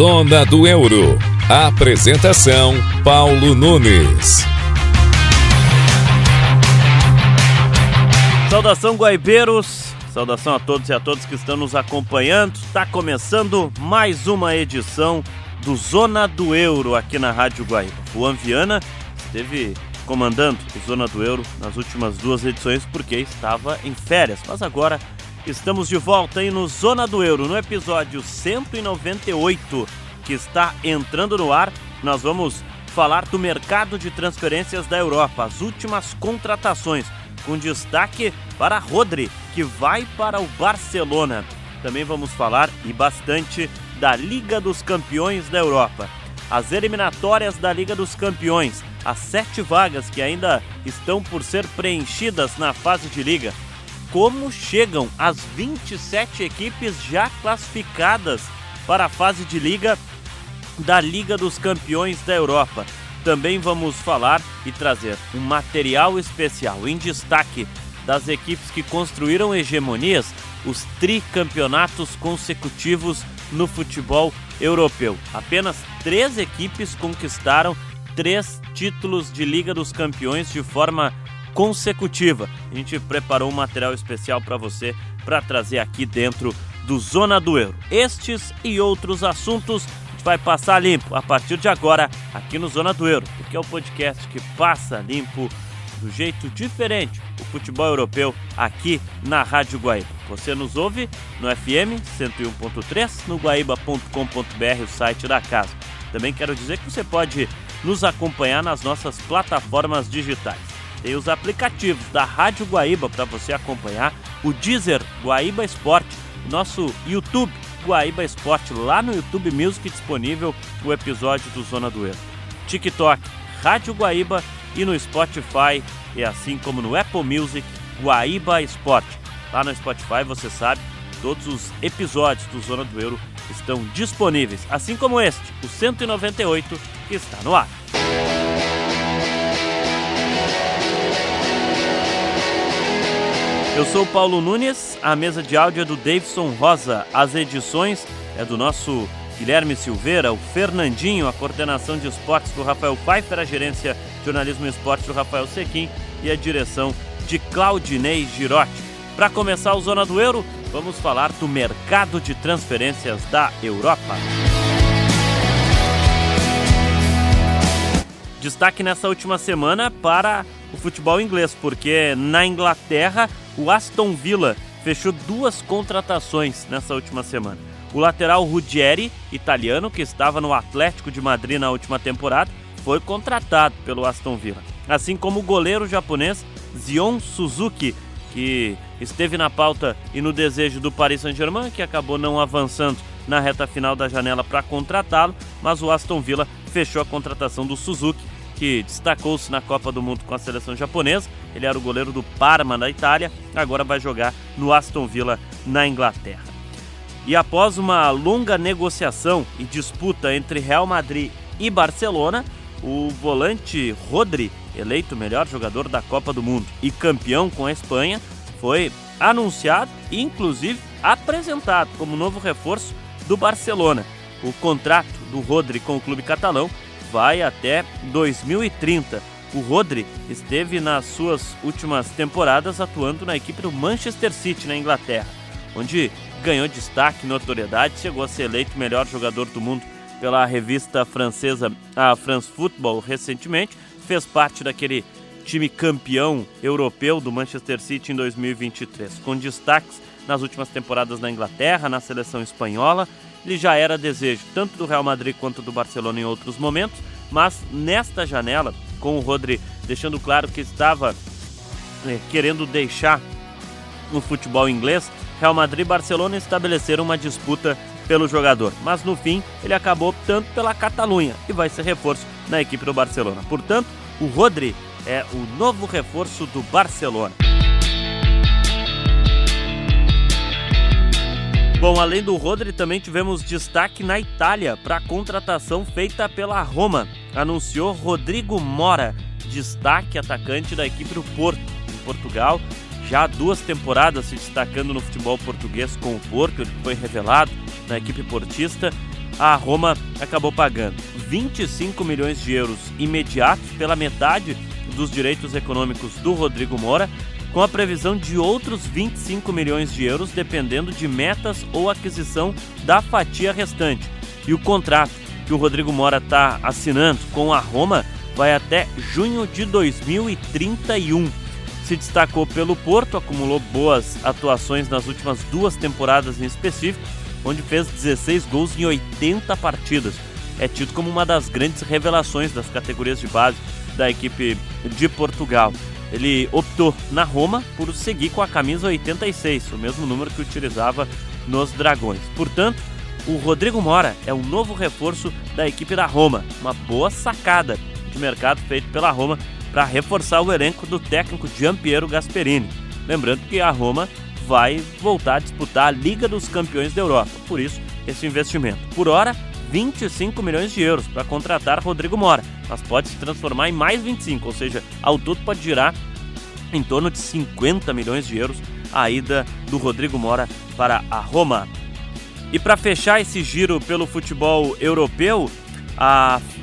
Zona do Euro. Apresentação: Paulo Nunes. Saudação, guaibeiros. Saudação a todos e a todas que estão nos acompanhando. Está começando mais uma edição do Zona do Euro aqui na Rádio Guaíba. Juan Viana esteve comandando o Zona do Euro nas últimas duas edições porque estava em férias, mas agora estamos de volta aí no Zona do Euro, no episódio 198 que está entrando no ar. Nós vamos falar do mercado de transferências da Europa, as últimas contratações, com destaque para Rodri, que vai para o Barcelona. Também vamos falar e bastante da Liga dos Campeões da Europa. As eliminatórias da Liga dos Campeões, as 7 vagas que ainda estão por ser preenchidas na fase de liga. Como chegam as 27 equipes já classificadas para a fase de liga da Liga dos Campeões da Europa. Também vamos falar e trazer um material especial em destaque das equipes que construíram hegemonias, os tricampeonatos consecutivos no futebol europeu. Apenas 3 equipes conquistaram 3 títulos de Liga dos Campeões de forma consecutiva. A gente preparou um material especial para você, para trazer aqui dentro do Zona do Euro. Estes e outros assuntos a gente vai passar limpo a partir de agora aqui no Zona do Euro, porque é o podcast que passa limpo do jeito diferente o futebol europeu aqui na Rádio Guaíba. Você nos ouve no FM 101.3, no guaíba.com.br, o site da casa. Também quero dizer que você pode nos acompanhar nas nossas plataformas digitais. Tem os aplicativos da Rádio Guaíba para você acompanhar, o Deezer Guaíba Esporte, nosso YouTube Guaíba Esporte, lá no YouTube Music disponível o episódio do Zona do Euro. TikTok, Rádio Guaíba e no Spotify, e assim como no Apple Music, Guaíba Esporte. Lá no Spotify, você sabe, todos os episódios do Zona do Euro estão disponíveis, assim como este, o 198, que está no ar. Eu sou o Paulo Nunes, a mesa de áudio é do Davidson Rosa, as edições é do nosso Guilherme Silveira, o Fernandinho, a coordenação de esportes do Rafael Pfeiffer, a gerência de jornalismo e esporte do Rafael Sequim e a direção de Claudinei Girotti. Para começar o Zona do Euro, vamos falar do mercado de transferências da Europa. Destaque nessa última semana para o futebol inglês, porque na Inglaterra o Aston Villa fechou 2 contratações nessa última semana. O lateral Ruggieri, italiano, que estava no Atlético de Madrid na última temporada, foi contratado pelo Aston Villa. Assim como o goleiro japonês Zion Suzuki, que esteve na pauta e no desejo do Paris Saint-Germain, que acabou não avançando na reta final da janela para contratá-lo, mas o Aston Villa fechou a contratação do Suzuki, que destacou-se na Copa do Mundo com a seleção japonesa. Ele era o goleiro do Parma da Itália, agora vai jogar no Aston Villa na Inglaterra. E após uma longa negociação e disputa entre Real Madrid e Barcelona, o volante Rodri, eleito melhor jogador da Copa do Mundo e campeão com a Espanha, foi anunciado e inclusive apresentado como novo reforço do Barcelona. O contrato do Rodri com o clube catalão vai até 2030. O Rodri esteve nas suas últimas temporadas atuando na equipe do Manchester City na Inglaterra, onde ganhou destaque e notoriedade, chegou a ser eleito melhor jogador do mundo pela revista francesa a France Football recentemente, fez parte daquele time campeão europeu do Manchester City em 2023, com destaques nas últimas temporadas na Inglaterra, na seleção espanhola. Ele já era desejo tanto do Real Madrid quanto do Barcelona em outros momentos, mas nesta janela, com o Rodri deixando claro que estava querendo deixar o futebol inglês, Real Madrid e Barcelona estabeleceram uma disputa pelo jogador, mas no fim ele acabou optando pela Catalunha e vai ser reforço na equipe do Barcelona. Portanto, o Rodri é o novo reforço do Barcelona. Bom, além do Rodri, também tivemos destaque na Itália para a contratação feita pela Roma. Anunciou Rodrigo Mora, destaque atacante da equipe do Porto, em Portugal. Já há 2 temporadas se destacando no futebol português com o Porto, ele foi revelado na equipe portista. a Roma acabou pagando 25 milhões de euros imediatos pela metade dos direitos econômicos do Rodrigo Mora, com a previsão de outros 25 milhões de euros dependendo de metas ou aquisição da fatia restante. E o contrato que o Rodrigo Mora está assinando com a Roma vai até junho de 2031. Se destacou pelo Porto, acumulou boas atuações nas últimas 2 temporadas em específico, onde fez 16 gols em 80 partidas. É tido como uma das grandes revelações das categorias de base da equipe de Portugal. Ele optou na Roma por seguir com a camisa 86, o mesmo número que utilizava nos Dragões. Portanto, o Rodrigo Mora é o novo reforço da equipe da Roma, uma boa sacada de mercado feito pela Roma para reforçar o elenco do técnico Gianpiero Gasperini. Lembrando que a Roma vai voltar a disputar a Liga dos Campeões da Europa, por isso esse investimento. Por hora, 25 milhões de euros para contratar Rodrigo Mora, mas pode se transformar em mais 25, ou seja, ao todo pode girar em torno de 50 milhões de euros a ida do Rodrigo Mora para a Roma. E para fechar esse giro pelo futebol europeu,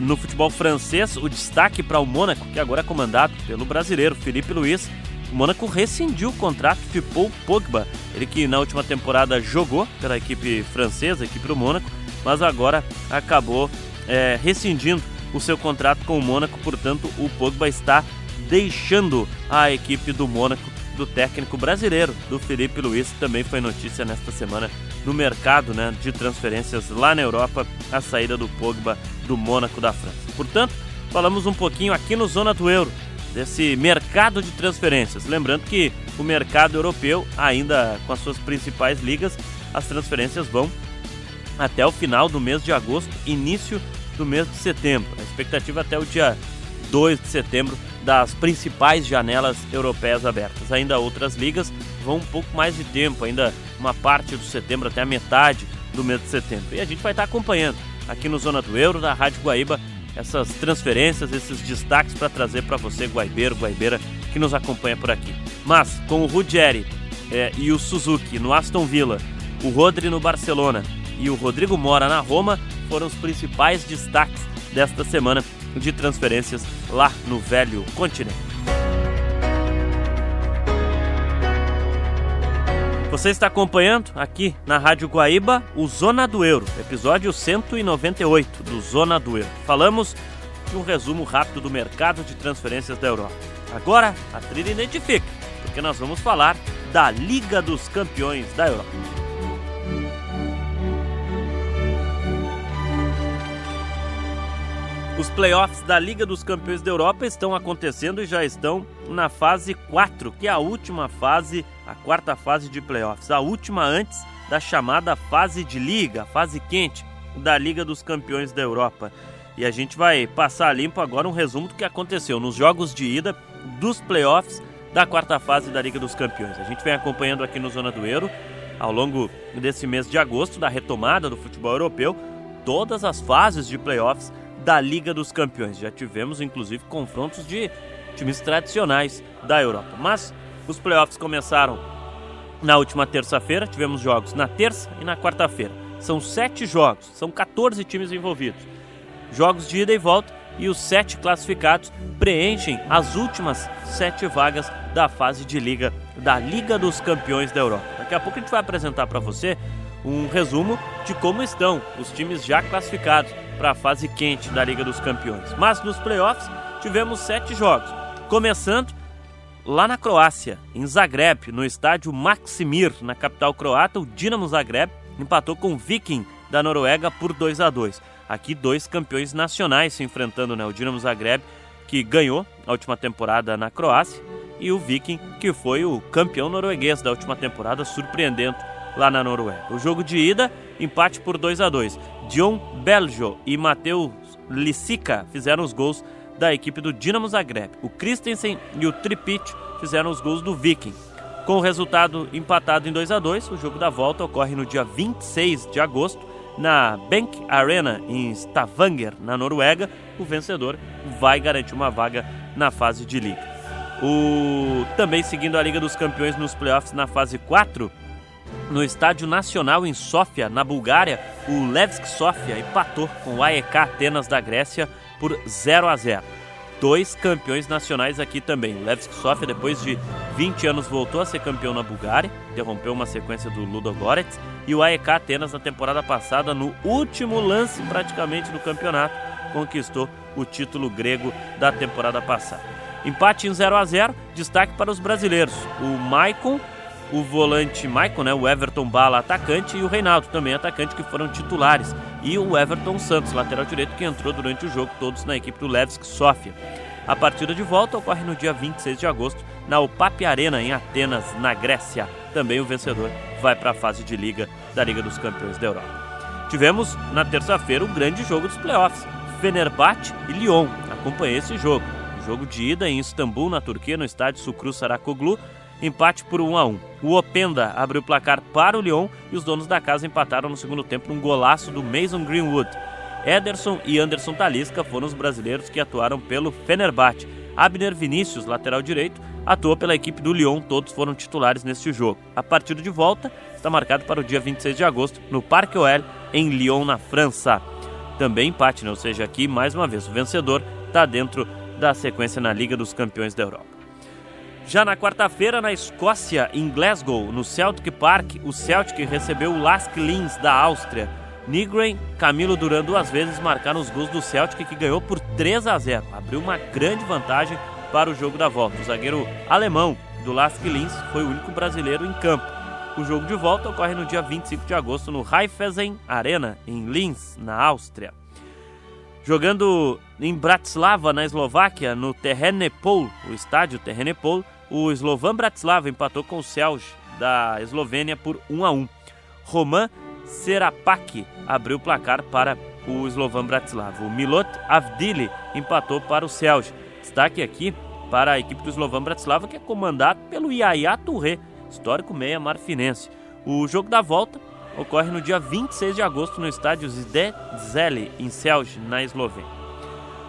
no futebol francês, o destaque para o Mônaco, que agora é comandado pelo brasileiro Filipe Luís. O Mônaco rescindiu o contrato de Paul Pogba, ele que na última temporada jogou pela equipe francesa, a equipe do Mônaco, mas agora acabou rescindindo o seu contrato com o Mônaco. Portanto, o Pogba está deixando a equipe do Mônaco, do técnico brasileiro, do Filipe Luís. Também foi notícia nesta semana no mercado, de transferências lá na Europa, a saída do Pogba do Mônaco da França. Portanto, falamos um pouquinho aqui no Zona do Euro desse mercado de transferências. Lembrando que o mercado europeu, ainda com as suas principais ligas, as transferências vão até o final do mês de agosto, início do mês de setembro. A expectativa é até o dia 2 de setembro das principais janelas europeias abertas. Ainda outras ligas vão um pouco mais de tempo, ainda uma parte do setembro até a metade do mês de setembro. E a gente vai estar acompanhando aqui no Zona do Euro, da Rádio Guaíba, essas transferências, esses destaques para trazer para você, guaibeiro, guaibeira, que nos acompanha por aqui. Mas com o Ruggeri e o Suzuki no Aston Villa, o Rodri no Barcelona e o Rodrigo Mora na Roma, foram os principais destaques desta semana de transferências lá no velho continente. Você está acompanhando aqui na Rádio Guaíba o Zona do Euro, episódio 198 do Zona do Euro. Falamos de um resumo rápido do mercado de transferências da Europa. Agora a trilha identifica, porque nós vamos falar da Liga dos Campeões da Europa. Os playoffs da Liga dos Campeões da Europa estão acontecendo e já estão na fase 4, que é a última fase, a quarta fase de playoffs, a última antes da chamada fase de liga, a fase quente da Liga dos Campeões da Europa. E a gente vai passar limpo agora um resumo do que aconteceu nos jogos de ida dos playoffs da quarta fase da Liga dos Campeões. A gente vem acompanhando aqui no Zona do Euro, ao longo desse mês de agosto, da retomada do futebol europeu, todas as fases de playoffs da Liga dos Campeões. Já tivemos, inclusive, confrontos de times tradicionais da Europa. Mas os playoffs começaram na última terça-feira. Tivemos jogos na terça e na quarta-feira. São 7 jogos, são 14 times envolvidos. Jogos de ida e volta, e os 7 classificados preenchem as últimas 7 vagas da fase de liga da Liga dos Campeões da Europa. Daqui a pouco a gente vai apresentar para você um resumo de como estão os times já classificados para a fase quente da Liga dos Campeões. Mas nos playoffs tivemos 7 jogos, começando lá na Croácia, em Zagreb, no estádio Maksimir, na capital croata. O Dinamo Zagreb empatou com o Viking da Noruega por 2-2. Aqui 2 campeões nacionais se enfrentando, o Dinamo Zagreb, que ganhou a última temporada na Croácia, e o Viking, que foi o campeão norueguês da última temporada, surpreendendo lá na Noruega. O jogo de ida, empate por 2-2. Dion Beljo e Mateus Lisica fizeram os gols da equipe do Dinamo Zagreb. O Christensen e o Tripic fizeram os gols do Viking. Com o resultado empatado em 2-2, o jogo da volta ocorre no dia 26 de agosto, na Bank Arena, em Stavanger, na Noruega. O vencedor vai garantir uma vaga na fase de liga. Também seguindo a Liga dos Campeões nos playoffs na fase 4, No Estádio Nacional em Sófia, na Bulgária, o Levski Sofia empatou com o AEK Atenas da Grécia por 0-0. 2 campeões nacionais aqui também. O Levski Sofia, depois de 20 anos, voltou a ser campeão na Bulgária, interrompeu uma sequência do Ludogorets, e o AEK Atenas, na temporada passada, no último lance praticamente do campeonato, conquistou o título grego da temporada passada. Empate em 0-0, destaque para os brasileiros. O Maicon, o volante Maicon, o Everton Bala, atacante, e o Reinaldo, também atacante, que foram titulares. E o Everton Santos, lateral direito, que entrou durante o jogo, todos na equipe do Levski Sofia. A partida de volta ocorre no dia 26 de agosto, na Opapi Arena, em Atenas, na Grécia. Também o vencedor vai para a fase de Liga da Liga dos Campeões da Europa. Tivemos, na terça-feira, o grande jogo dos playoffs, Fenerbahçe e Lyon. Acompanhei esse jogo. O jogo de ida em Istambul, na Turquia, no estádio Şükrü Saracoğlu, empate por 1-1. O Openda abriu o placar para o Lyon e os donos da casa empataram no segundo tempo num golaço do Mason Greenwood. Ederson e Anderson Talisca foram os brasileiros que atuaram pelo Fenerbahçe. Abner Vinícius, lateral direito, atuou pela equipe do Lyon, todos foram titulares neste jogo. A partida de volta está marcada para o dia 26 de agosto, no Parque OL, em Lyon, na França. Também empate, ou seja, aqui, mais uma vez, o vencedor está dentro da sequência na Liga dos Campeões da Europa. Já na quarta-feira, na Escócia, em Glasgow, no Celtic Park, o Celtic recebeu o Lask Linz da Áustria. Nygren, Camilo Duran 2 vezes marcaram os gols do Celtic, que ganhou por 3-0. Abriu uma grande vantagem para o jogo da volta. O zagueiro alemão do Lask Linz foi o único brasileiro em campo. O jogo de volta ocorre no dia 25 de agosto no Raiffeisen Arena, em Linz, na Áustria. Jogando em Bratislava, na Eslováquia, no Terrenepol, o estádio Terrenepol, o Slovan Bratislava empatou com o Celje da Eslovênia por 1-1. Roman Serapak abriu o placar para o Slovan Bratislava. O Milot Avdili empatou para o Celje. Destaque aqui para a equipe do Slovan Bratislava, que é comandado pelo Yaya Touré, histórico meia marfinense. O jogo da volta ocorre no dia 26 de agosto no estádio Zdezeli, em Celje, na Eslovênia.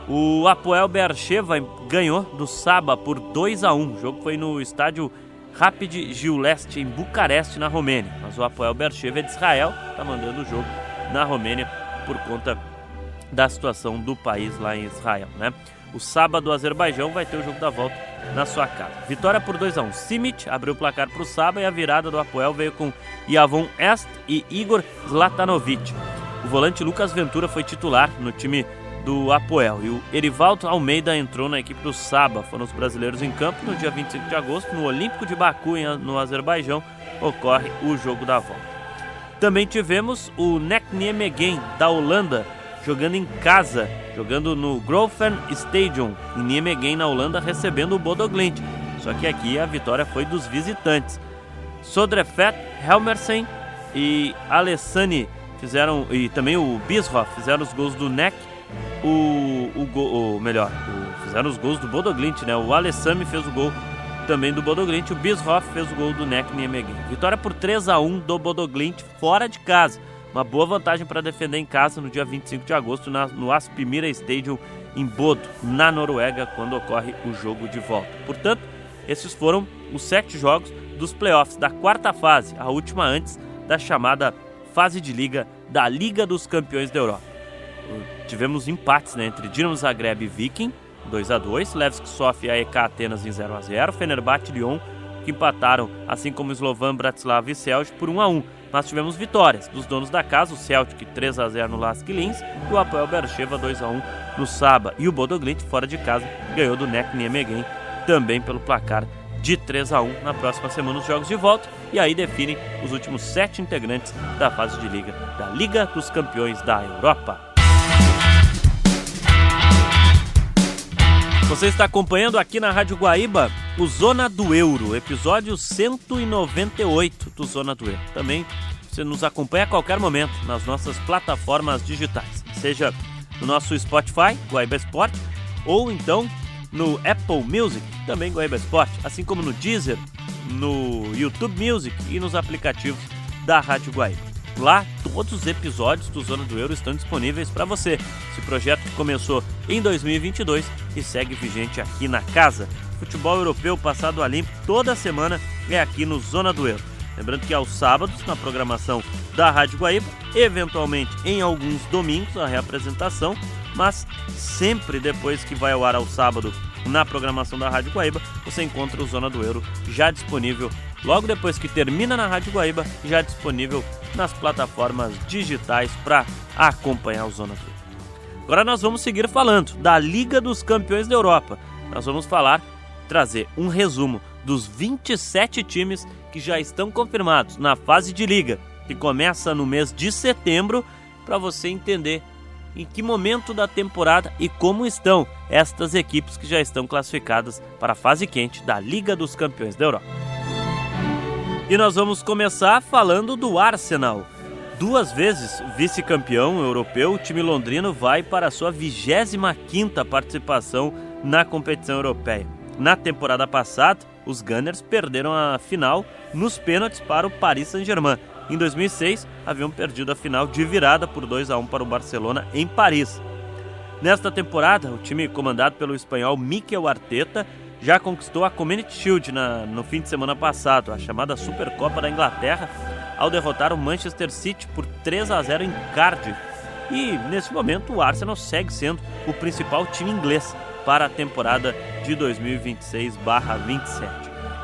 O Hapoel Beersheva ganhou do Saba por 2-1. O jogo foi no estádio Rapid Giulest, em Bucareste, na Romênia. Mas o Hapoel Beersheva é de Israel, está mandando o jogo na Romênia por conta da situação do país lá em Israel, O Saba do Azerbaijão vai ter o jogo da volta na sua casa. Vitória por 2-1. Simic abriu o placar para o Saba e a virada do Hapoel veio com Yavon Est e Igor Zlatanovic. O volante Lucas Ventura foi titular no time do Hapoel e o Erivaldo Almeida entrou na equipe do Saba. Foram os brasileiros em campo. No dia 25 de agosto, no Olímpico de Baku, no Azerbaijão, ocorre o jogo da volta. Também tivemos o NEC Nijmegen da Holanda jogando em casa, jogando no Groningen Stadium em Nijmegen, na Holanda, recebendo o Bodo Glimt. Só que aqui a vitória foi dos visitantes. Sodrefet, Helmersen e Alessani fizeram, e também o Bischoff fizeram os gols do NEC. Fizeram os gols do Bodo Glimt, O Alessami fez o gol também do Bodo Glimt, o Bischoff fez o gol do NEC Nijmegen. Vitória por 3-1 do Bodo Glimt fora de casa. Uma boa vantagem para defender em casa no dia 25 de agosto no Aspmyra Stadium em Bodo, na Noruega, quando ocorre o jogo de volta. Portanto, esses foram os 7 jogos dos playoffs da quarta fase, a última antes da chamada fase de liga da Liga dos Campeões da Europa. Tivemos empates entre Dinamo Zagreb e Viking, 2-2, Levski Sofia e AEK Atenas em 0-0, Fenerbahçe e Lyon, que empataram, assim como Slovan Bratislava e Celje, por 1-1. Mas tivemos vitórias dos donos da casa, o Celtic 3-0 no Lask Linz e o Hapoel Beersheva 2-1 no Saba. E o Bodo Glimt, fora de casa, ganhou do NEC Nijmegen também pelo placar de 3-1. Na próxima semana os jogos de volta e aí definem os últimos 7 integrantes da fase de liga da Liga dos Campeões da Europa. Você está acompanhando aqui na Rádio Guaíba o Zona do Euro, episódio 198 do Zona do Euro. Também você nos acompanha a qualquer momento nas nossas plataformas digitais, seja no nosso Spotify, Guaíba Sport, ou então no Apple Music, também Guaíba Sport, assim como no Deezer, no YouTube Music e nos aplicativos da Rádio Guaíba. Lá, todos os episódios do Zona do Euro estão disponíveis para você. Esse projeto que começou em 2022 e segue vigente aqui na casa. Futebol europeu passado a limpo toda semana é aqui no Zona do Euro. Lembrando que aos sábados, na programação da Rádio Guaíba, eventualmente em alguns domingos, a reapresentação, mas sempre depois que vai ao ar ao sábado na programação da Rádio Guaíba, você encontra o Zona do Euro já disponível, logo depois que termina na Rádio Guaíba, já disponível nas plataformas digitais para acompanhar o Zona do Euro. Agora nós vamos seguir falando da Liga dos Campeões da Europa. Nós vamos trazer um resumo dos 27 times que já estão confirmados na fase de liga, que começa no mês de setembro, para você entender em que momento da temporada e como estão estas equipes que já estão classificadas para a fase quente da Liga dos Campeões da Europa. E nós vamos começar falando do Arsenal. 2 vezes vice-campeão europeu, o time londrino vai para a sua 25ª participação na competição europeia. Na temporada passada, os Gunners perderam a final nos pênaltis para o Paris Saint-Germain. Em 2006, haviam perdido a final de virada por 2-1 para o Barcelona em Paris. Nesta temporada, o time comandado pelo espanhol Mikel Arteta já conquistou a Community Shield no fim de semana passado, a chamada Supercopa da Inglaterra, ao derrotar o Manchester City por 3-0 em Cardiff. E, nesse momento, o Arsenal segue sendo o principal time inglês para a temporada de 2026/27.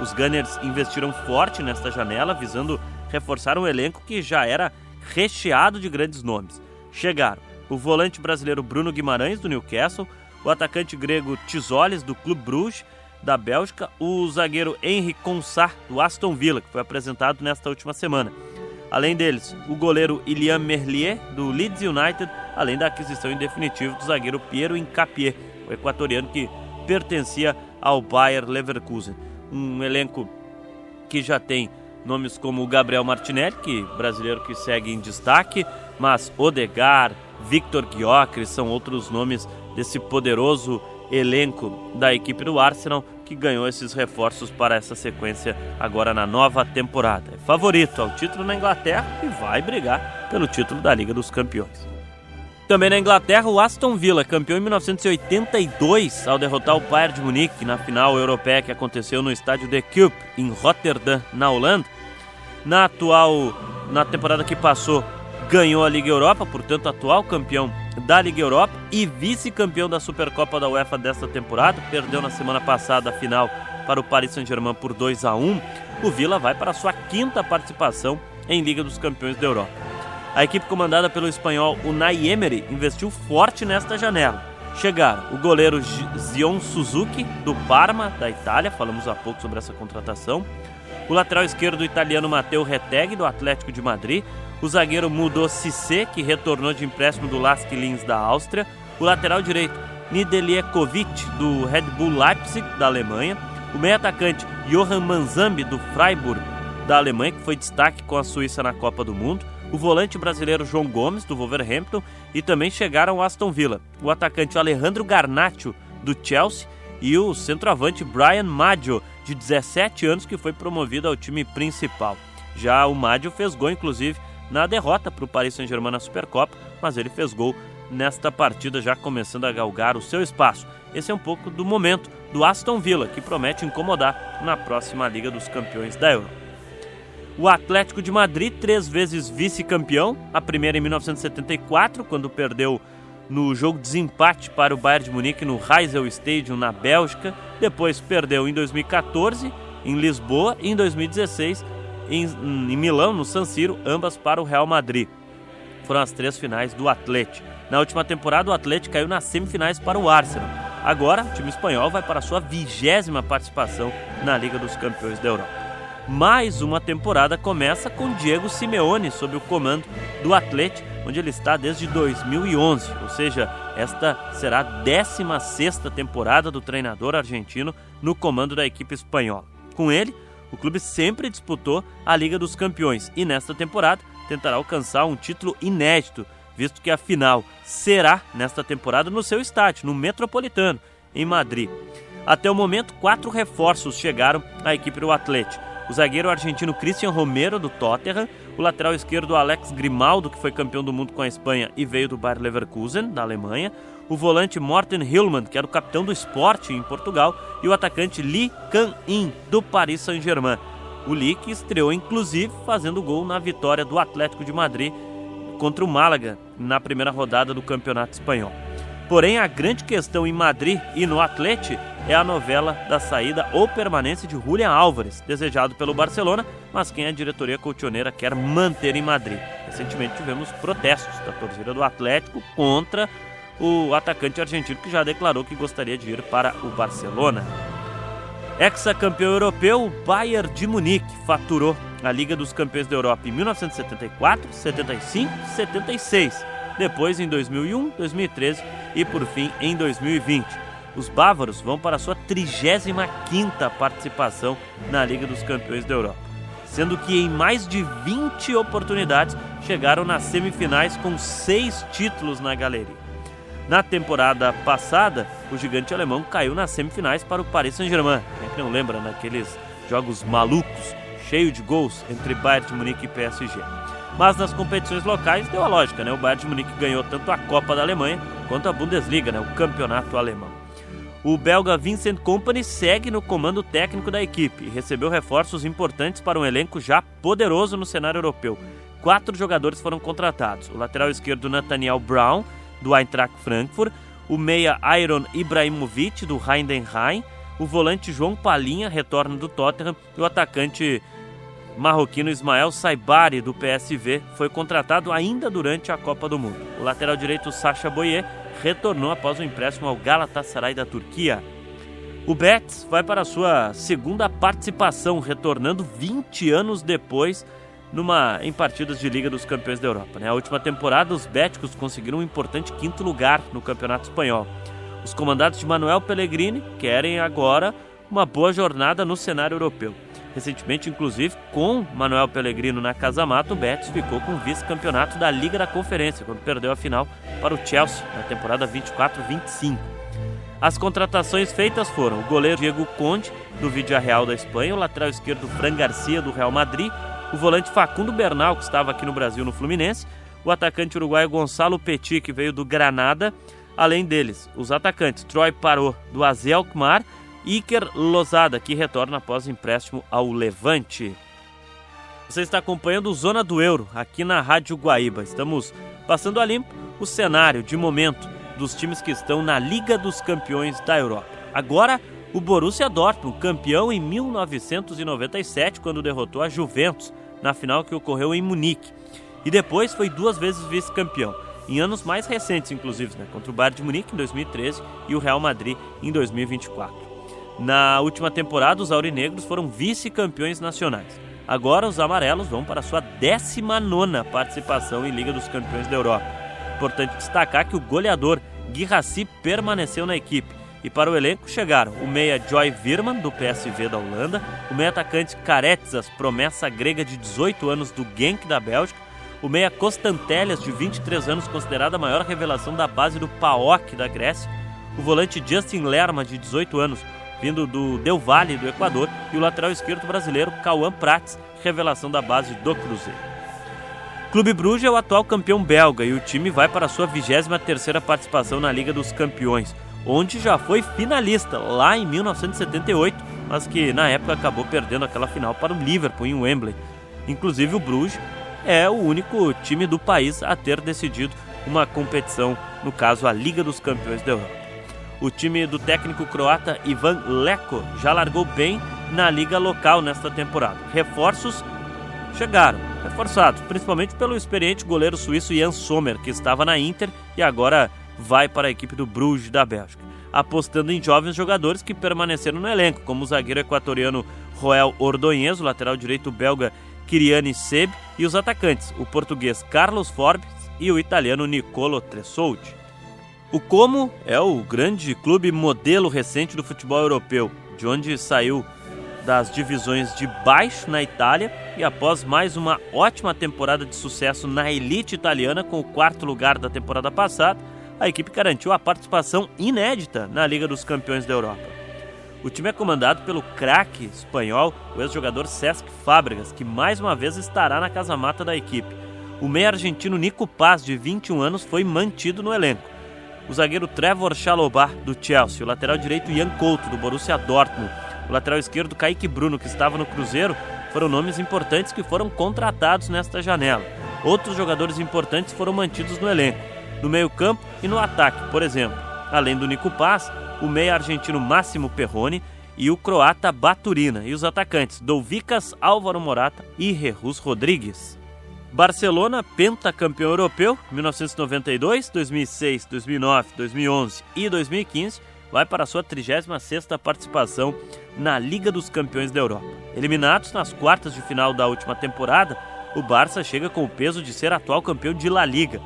Os Gunners investiram forte nesta janela, visando reforçar um elenco que já era recheado de grandes nomes. Chegaram o volante brasileiro Bruno Guimarães, do Newcastle, o atacante grego Tisoles, do Clube Bruges, da Bélgica, o zagueiro Henry Consah, do Aston Villa, que foi apresentado nesta última semana. Além deles, o goleiro Ilian Merlier, do Leeds United, além da aquisição em definitivo do zagueiro Piero Hincapié, o equatoriano que pertencia ao Bayer Leverkusen. Um elenco que já tem nomes como o Gabriel Martinelli, brasileiro que segue em destaque, mas Odegaard, Victor Gyökeres são outros nomes desse poderoso elenco da equipe do Arsenal, que ganhou esses reforços para essa sequência agora na nova temporada. É favorito ao título na Inglaterra e vai brigar pelo título da Liga dos Campeões. Também na Inglaterra, o Aston Villa, campeão em 1982, ao derrotar o Bayern de Munique na final europeia que aconteceu no estádio The Kuip, em Rotterdam, na Holanda. Na temporada que passou, ganhou a Liga Europa, portanto atual campeão da Liga Europa e vice-campeão da Supercopa da UEFA desta temporada. Perdeu na semana passada a final para o Paris Saint-Germain por 2-1. O Villa vai para a sua 5ª participação em Liga dos Campeões da Europa. A equipe comandada pelo espanhol Unai Emery investiu forte nesta janela. Chegaram o goleiro Zion Suzuki, do Parma, da Itália, falamos há pouco sobre essa contratação, o lateral esquerdo italiano Matteo Retegui, do Atlético de Madrid, o zagueiro Mudo Cissé, que retornou de empréstimo do Lask Linz, da Áustria, o lateral direito Nideliekovic, do Red Bull Leipzig, da Alemanha, o meio-atacante Johan Manzambi, do Freiburg, da Alemanha, que foi destaque com a Suíça na Copa do Mundo, o volante brasileiro João Gomes, do Wolverhampton, e também chegaram ao Aston Villa, o atacante Alejandro Garnacho, do Chelsea, e o centroavante Brian Maggio, de 17 anos, que foi promovido ao time principal. Já o Maggio fez gol, inclusive, na derrota para o Paris Saint-Germain na Supercopa, mas ele fez gol nesta partida, já começando a galgar o seu espaço. Esse é um pouco do momento do Aston Villa, que promete incomodar na próxima Liga dos Campeões da Europa. O Atlético de Madrid, 3 vezes vice-campeão, a primeira em 1974, quando perdeu no jogo de desempate para o Bayern de Munique no Heysel Stadium, na Bélgica. Depois perdeu em 2014, em Lisboa, e em 2016, em Milão, no San Siro, ambas para o Real Madrid. Foram as 3 finais do Atlético. Na última temporada, o Atlético caiu nas semifinais para o Arsenal. Agora, o time espanhol vai para a sua 20ª participação na Liga dos Campeões da Europa. Mais uma temporada começa com Diego Simeone sob o comando do Atlético, onde ele está desde 2011, ou seja, esta será a 16ª temporada do treinador argentino no comando da equipe espanhola. Com ele, o clube sempre disputou a Liga dos Campeões e nesta temporada tentará alcançar um título inédito, visto que a final será nesta temporada no seu estádio, no Metropolitano, em Madrid. Até o momento, 4 reforços chegaram à equipe do Atlético. O zagueiro argentino Cristian Romero, do Tottenham, o lateral esquerdo Alex Grimaldo, que foi campeão do mundo com a Espanha e veio do Bayer Leverkusen, da Alemanha, o volante Morten Hillman, que era o capitão do Sporting em Portugal, e o atacante Lee Kang-in, do Paris Saint-Germain. O Lick estreou inclusive fazendo gol na vitória do Atlético de Madrid contra o Málaga na primeira rodada do Campeonato Espanhol. Porém, a grande questão em Madrid e no Atlético é a novela da saída ou permanência de Julián Álvares, desejado pelo Barcelona, mas quem a diretoria colchoneira quer manter em Madrid. Recentemente tivemos protestos da torcida do Atlético contra o atacante argentino, que já declarou que gostaria de ir para o Barcelona. Ex-campeão europeu, o Bayern de Munique faturou a Liga dos Campeões da Europa em 1974, 75 e 76, depois em 2001, 2013 e por fim em 2020. Os bávaros vão para a sua 35ª participação na Liga dos Campeões da Europa, sendo que em mais de 20 oportunidades chegaram nas semifinais com 6 títulos na galeria. Na temporada passada, o gigante alemão caiu nas semifinais para o Paris Saint-Germain. Quem não lembra daqueles jogos malucos, cheio de gols entre Bayern de Munique e PSG. Mas nas competições locais deu a lógica, né? O Bayern de Munique ganhou tanto a Copa da Alemanha quanto a Bundesliga, né? O campeonato alemão. O belga Vincent Kompany segue no comando técnico da equipe e recebeu reforços importantes para um elenco já poderoso no cenário europeu. 4 jogadores foram contratados. O lateral esquerdo Nathaniel Brown, do Eintracht Frankfurt, o meia Iron Ibrahimovic, do Heidenheim, o volante João Palhinha, retorna do Tottenham, e o atacante marroquino Ismael Saibari, do PSV, foi contratado ainda durante a Copa do Mundo. O lateral direito Sacha Boye retornou após o empréstimo ao Galatasaray da Turquia. O Betis vai para a sua segunda participação, retornando 20 anos depois em partidas de Liga dos Campeões da Europa. Na última temporada, os béticos conseguiram um importante 5º lugar no Campeonato Espanhol. Os comandados de Manuel Pellegrini querem agora uma boa jornada no cenário europeu. Recentemente, inclusive, com Manuel Pellegrino na casa-mata, o Betis ficou com o vice-campeonato da Liga da Conferência, quando perdeu a final para o Chelsea na temporada 24-25. As contratações feitas foram o goleiro Diego Conde, do Villarreal da Espanha, o lateral esquerdo Fran Garcia, do Real Madrid, o volante Facundo Bernal, que estava aqui no Brasil no Fluminense, o atacante uruguaio Gonçalo Petit, que veio do Granada, além deles, os atacantes Troy Parot, do AZ Alkmaar, e Iker Losada, que retorna após empréstimo ao Levante. Você está acompanhando o Zona do Euro, aqui na Rádio Guaíba. Estamos passando a limpo o cenário de momento dos times que estão na Liga dos Campeões da Europa. Agora, o Borussia Dortmund, campeão em 1997, quando derrotou a Juventus na final que ocorreu em Munique. E depois foi 2 vezes vice-campeão, em anos mais recentes, inclusive, né? Contra o Bayern de Munique em 2013 e o Real Madrid em 2024. Na última temporada, os aurinegros foram vice-campeões nacionais. Agora, os amarelos vão para a sua 19ª participação em Liga dos Campeões da Europa. Importante destacar que o goleador Guirassy permaneceu na equipe. E para o elenco chegaram o meia Joy Veerman, do PSV da Holanda, o meia atacante Karetsas, promessa grega de 18 anos do Genk da Bélgica, o meia Constantellas, de 23 anos, considerada a maior revelação da base do PAOK da Grécia, o volante Justin Lerma, de 18 anos, vindo do Del Valle do Equador, e o lateral esquerdo brasileiro Cauã Prats, revelação da base do Cruzeiro. Clube Bruges é o atual campeão belga e o time vai para a sua 23ª participação na Liga dos Campeões, onde já foi finalista lá em 1978, mas que na época acabou perdendo aquela final para o Liverpool em Wembley. Inclusive o Bruges é o único time do país a ter decidido uma competição, no caso a Liga dos Campeões da Europa. O time do técnico croata Ivan Leko já largou bem na liga local nesta temporada. Reforços chegaram, reforçados, principalmente pelo experiente goleiro suíço Jan Sommer, que estava na Inter e agora vai para a equipe do Bruges da Bélgica, apostando em jovens jogadores que permaneceram no elenco, como o zagueiro equatoriano Joel Ordonez, o lateral direito belga Kyriani Seb e os atacantes, o português Carlos Forbes e o italiano Nicolo Tresoldi. O Como é o grande clube modelo recente do futebol europeu, de onde saiu das divisões de baixo na Itália e após mais uma ótima temporada de sucesso na elite italiana com o 4º lugar da temporada passada, a equipe garantiu a participação inédita na Liga dos Campeões da Europa. O time é comandado pelo craque espanhol, o ex-jogador Cesc Fábregas, que mais uma vez estará na casa-mata da equipe. O meia argentino Nico Paz, de 21 anos, foi mantido no elenco. O zagueiro Trevor Chalobah, do Chelsea, o lateral direito Jan Couto, do Borussia Dortmund, o lateral esquerdo Kaique Bruno, que estava no Cruzeiro, foram nomes importantes que foram contratados nesta janela. Outros jogadores importantes foram mantidos no elenco, no meio-campo e no ataque, por exemplo. Além do Nico Paz, o meia argentino Máximo Perrone e o croata Baturina, e os atacantes Douvikas, Álvaro Morata e Jesus Rodrigues. Barcelona, pentacampeão europeu, 1992, 2006, 2009, 2011 e 2015, vai para a sua 36ª participação na Liga dos Campeões da Europa. Eliminados nas quartas de final da última temporada, o Barça chega com o peso de ser atual campeão de La Liga.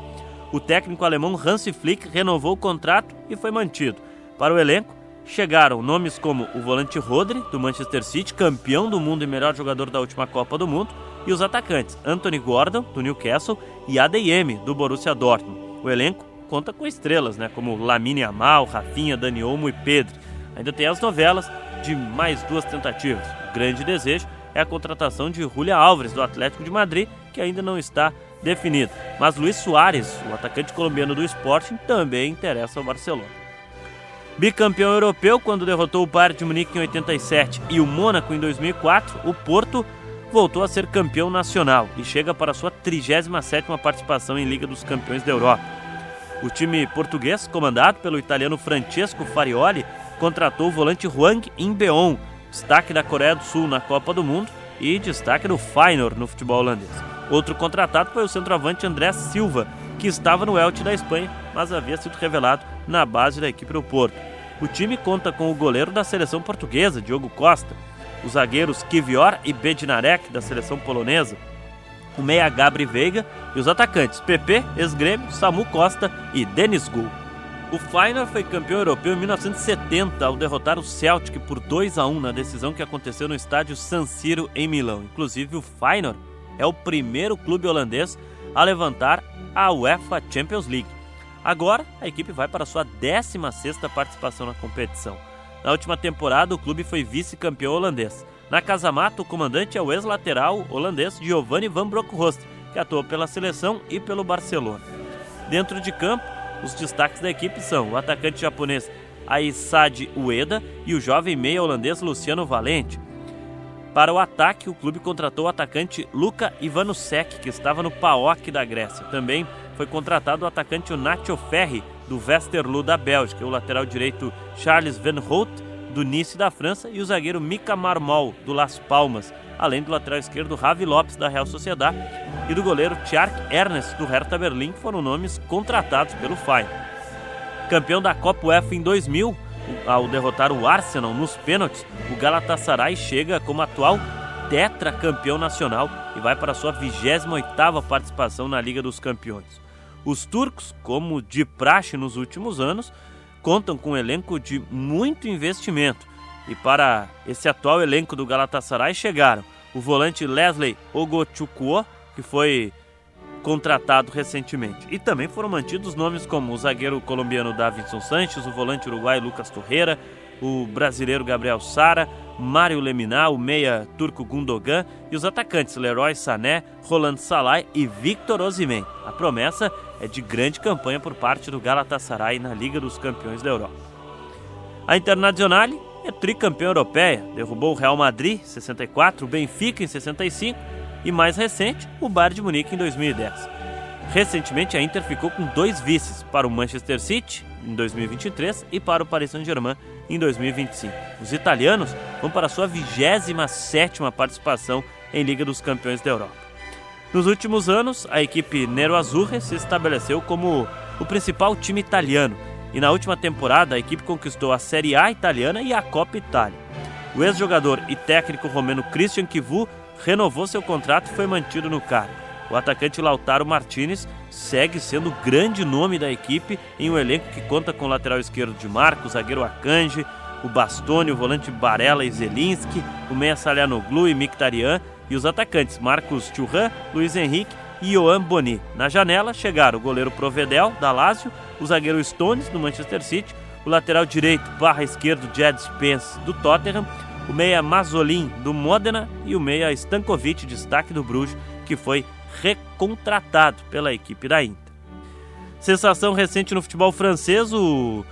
O técnico alemão Hansi Flick renovou o contrato e foi mantido. Para o elenco, chegaram nomes como o volante Rodri, do Manchester City, campeão do mundo e melhor jogador da última Copa do Mundo, e os atacantes Anthony Gordon, do Newcastle, e Adeyemi, do Borussia Dortmund. O elenco conta com estrelas, como Lamine Yamal, Rafinha, Dani Olmo e Pedri. Ainda tem as novelas de mais 2 tentativas. O grande desejo é a contratação de Julián Álvares, do Atlético de Madrid, que ainda não está definido. Mas Luis Suárez, o atacante colombiano do Sporting, também interessa ao Barcelona. Bicampeão europeu quando derrotou o Bayern de Munique em 87 e o Mônaco em 2004, o Porto voltou a ser campeão nacional e chega para sua 37ª participação em Liga dos Campeões da Europa. O time português, comandado pelo italiano Francesco Farioli, contratou o volante Hwang In-beon, destaque da Coreia do Sul na Copa do Mundo e destaque do Feyenoord no futebol holandês. Outro contratado foi o centroavante André Silva, que estava no Elche da Espanha, mas havia sido revelado na base da equipe do Porto. O time conta com o goleiro da seleção portuguesa, Diogo Costa, os zagueiros Kiwior e Bednarek, da seleção polonesa, o meia Gabri Veiga e os atacantes Pepe, ex-Grêmio, Samu Costa e Denis Gul. O Feyenoord foi campeão europeu em 1970 ao derrotar o Celtic por 2-1 na decisão que aconteceu no estádio San Siro em Milão. Inclusive o Feyenoord é o primeiro clube holandês a levantar a UEFA Champions League. Agora a equipe vai para a sua 16ª participação na competição. Na última temporada o clube foi vice-campeão holandês. Na casa-mata, o comandante é o ex-lateral holandês Giovanni van Bronckhorst, que atuou pela seleção e pelo Barcelona. Dentro de campo, os destaques da equipe são o atacante japonês Aissad Ueda e o jovem meia holandês Luciano Valente. Para o ataque, o clube contratou o atacante Luka Ivanusek, que estava no PAOK da Grécia. Também foi contratado o atacante Nacho Ferri, do Westerlo da Bélgica, o lateral direito Charles Van Hout, do Nice da França, e o zagueiro Mika Marmol, do Las Palmas, além do lateral esquerdo Javi Lopes, da Real Sociedad, e do goleiro Tjark Ernest, do Hertha Berlim, que foram nomes contratados pelo Feyenoord. Campeão da Copa UEFA em 2000, ao derrotar o Arsenal nos pênaltis, o Galatasaray chega como atual tetracampeão nacional e vai para a sua 28ª participação na Liga dos Campeões. Os turcos, como de praxe nos últimos anos, contam com um elenco de muito investimento. E para esse atual elenco do Galatasaray chegaram o volante Leslie Ogochukwu, que foi contratado recentemente. E também foram mantidos nomes como o zagueiro colombiano Davinson Sanches, o volante uruguaio Lucas Torreira, o brasileiro Gabriel Sara, Mário Lemina, o meia turco Gundogan e os atacantes Leroy Sané, Roland Salah e Victor Osimhen. A promessa é de grande campanha por parte do Galatasaray na Liga dos Campeões da Europa. A Internazionale é tricampeã europeia, derrubou o Real Madrid em 64, o Benfica em 65 e mais recente, o Bayern de Munique em 2010. Recentemente a Inter ficou com 2 vices, para o Manchester City em 2023 e para o Paris Saint-Germain em 2025. Os italianos vão para a sua 27ª participação em Liga dos Campeões da Europa. Nos últimos anos, a equipe Nero-Azzurra se estabeleceu como o principal time italiano e na última temporada a equipe conquistou a Série A italiana e a Copa Itália. O ex-jogador e técnico romeno Christian Chivu renovou seu contrato e foi mantido no cargo. O atacante Lautaro Martinez segue sendo o grande nome da equipe em um elenco que conta com o lateral esquerdo de Marco, o zagueiro Akanji, o Bastoni, o volante Barella e Zelinski, o meia Salihanoglu e Mkhitaryan e os atacantes Marcos Thuram, Luiz Henrique e Yoann Boni. Na janela chegaram o goleiro Provedel, da Lazio, o zagueiro Stones, do Manchester City, o lateral direito / esquerdo Jed Spence, do Tottenham, o meia Mazzolin, do Modena, e o meia Stankovic, destaque do Bruges, que foi recontratado pela equipe da Inter. Sensação recente no futebol francês, o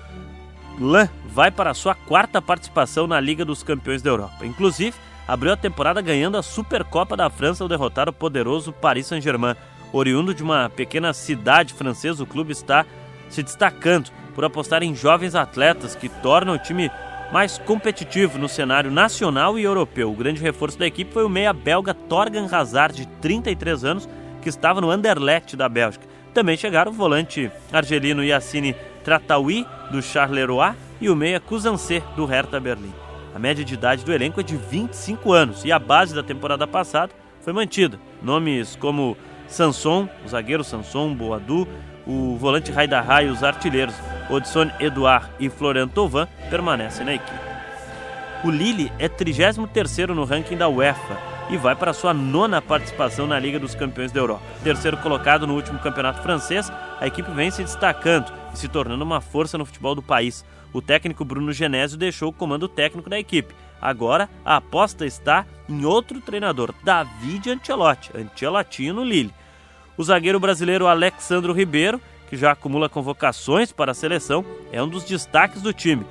Lens vai para a sua 4ª participação na Liga dos Campeões da Europa. Inclusive, abriu a temporada ganhando a Supercopa da França ao derrotar o poderoso Paris Saint-Germain. Oriundo de uma pequena cidade francesa, o clube está se destacando por apostar em jovens atletas que tornam o time mais competitivo no cenário nacional e europeu. O grande reforço da equipe foi o meia belga Thorgan Hazard, de 33 anos, que estava no Anderlecht da Bélgica. Também chegaram o volante argelino Yassine Trataoui, do Charleroi, e o meia Kuzansé, do Hertha Berlim. A média de idade do elenco é de 25 anos e a base da temporada passada foi mantida. Nomes como Sanson, o zagueiro Sanson, Boadu, o volante Haidara e os artilheiros Odson Edouard e Florian Thauvin permanecem na equipe. O Lille é 33º no ranking da UEFA e vai para sua 9ª participação na Liga dos Campeões da Europa. Terceiro colocado no último campeonato francês, a equipe vem se destacando e se tornando uma força no futebol do país. O técnico Bruno Genesio deixou o comando técnico da equipe. Agora a aposta está em outro treinador, David Ancelotti no Lille. O zagueiro brasileiro Alexandro Ribeiro, que já acumula convocações para a seleção, é um dos destaques do time,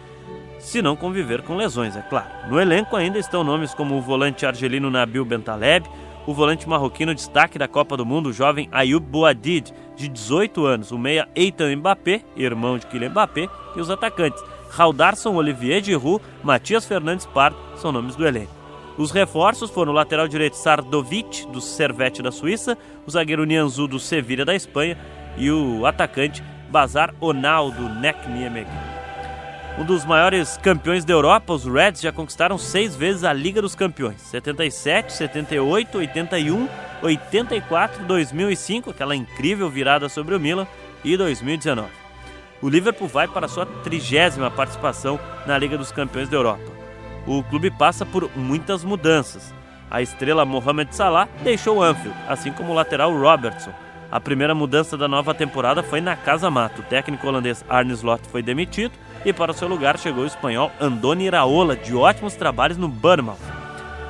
se não conviver com lesões, é claro. No elenco ainda estão nomes como o volante argelino Nabil Bentaleb, o volante marroquino destaque da Copa do Mundo, o jovem Ayoub Boadid, de 18 anos, o meia Eitan Mbappé, irmão de Kylian Mbappé, e os atacantes Raldarson, Olivier Giroud, Matias Fernandes Pardo são nomes do elenco. Os reforços foram o lateral direito Sardovic, do Servette da Suíça, o zagueiro Nianzou, do Sevilla da Espanha, e o atacante Bazar Onal, do NEC Nijmegen. Um dos maiores campeões da Europa, os Reds já conquistaram 6 vezes a Liga dos Campeões: 77, 78, 81, 84, 2005, aquela incrível virada sobre o Milan, e 2019. O Liverpool vai para a sua 30ª participação na Liga dos Campeões da Europa. O clube passa por muitas mudanças. A estrela Mohamed Salah deixou o Anfield, assim como o lateral Robertson. A primeira mudança da nova temporada foi na Casa Mata. O técnico holandês Arne Slot foi demitido e para o seu lugar chegou o espanhol Andoni Iraola, de ótimos trabalhos no Bournemouth.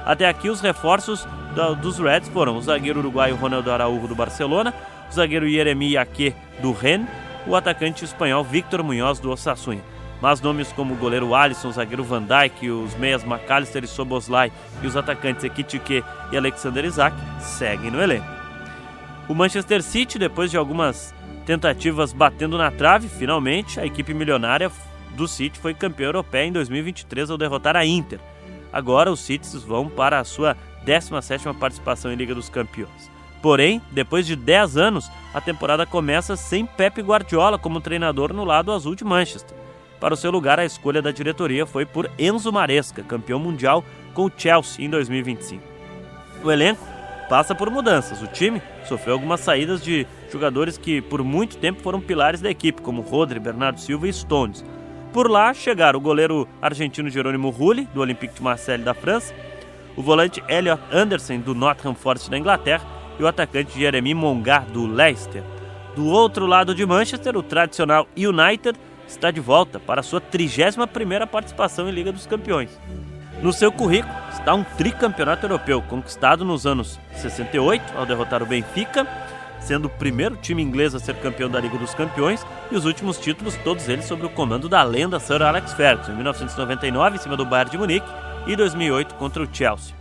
Até aqui os reforços dos Reds foram o zagueiro uruguaio Ronaldo Araújo, do Barcelona, o zagueiro Yeremi Yaque, do Rennes, o atacante espanhol Victor Munhoz, do Osasuna. Mas nomes como o goleiro Alisson, o zagueiro Van Dijk, os meias McAllister e Szoboszlai e os atacantes Ekitike e Alexander Isak seguem no elenco. O Manchester City, depois de algumas tentativas batendo na trave, finalmente a equipe milionária do City foi campeã europeia em 2023 ao derrotar a Inter. Agora os Cities vão para a sua 17ª participação em Liga dos Campeões. Porém, depois de 10 anos, a temporada começa sem Pep Guardiola como treinador no lado azul de Manchester. Para o seu lugar, a escolha da diretoria foi por Enzo Maresca, campeão mundial com o Chelsea em 2025. O elenco passa por mudanças. O time sofreu algumas saídas de jogadores que por muito tempo foram pilares da equipe, como Rodri, Bernardo Silva e Stones. Por lá chegaram o goleiro argentino Jerônimo Rulli, do Olympique de Marseille da França, o volante Elliot Anderson, do Nottingham Forest da Inglaterra, e o atacante Jeremy Monga, do Leicester. Do outro lado de Manchester, o tradicional United está de volta para a sua 31ª participação em Liga dos Campeões. No seu currículo está um tricampeonato europeu, conquistado nos anos 68, ao derrotar o Benfica, sendo o primeiro time inglês a ser campeão da Liga dos Campeões, e os últimos títulos, todos eles sob o comando da lenda Sir Alex Ferguson, em 1999 em cima do Bayern de Munique e 2008 contra o Chelsea.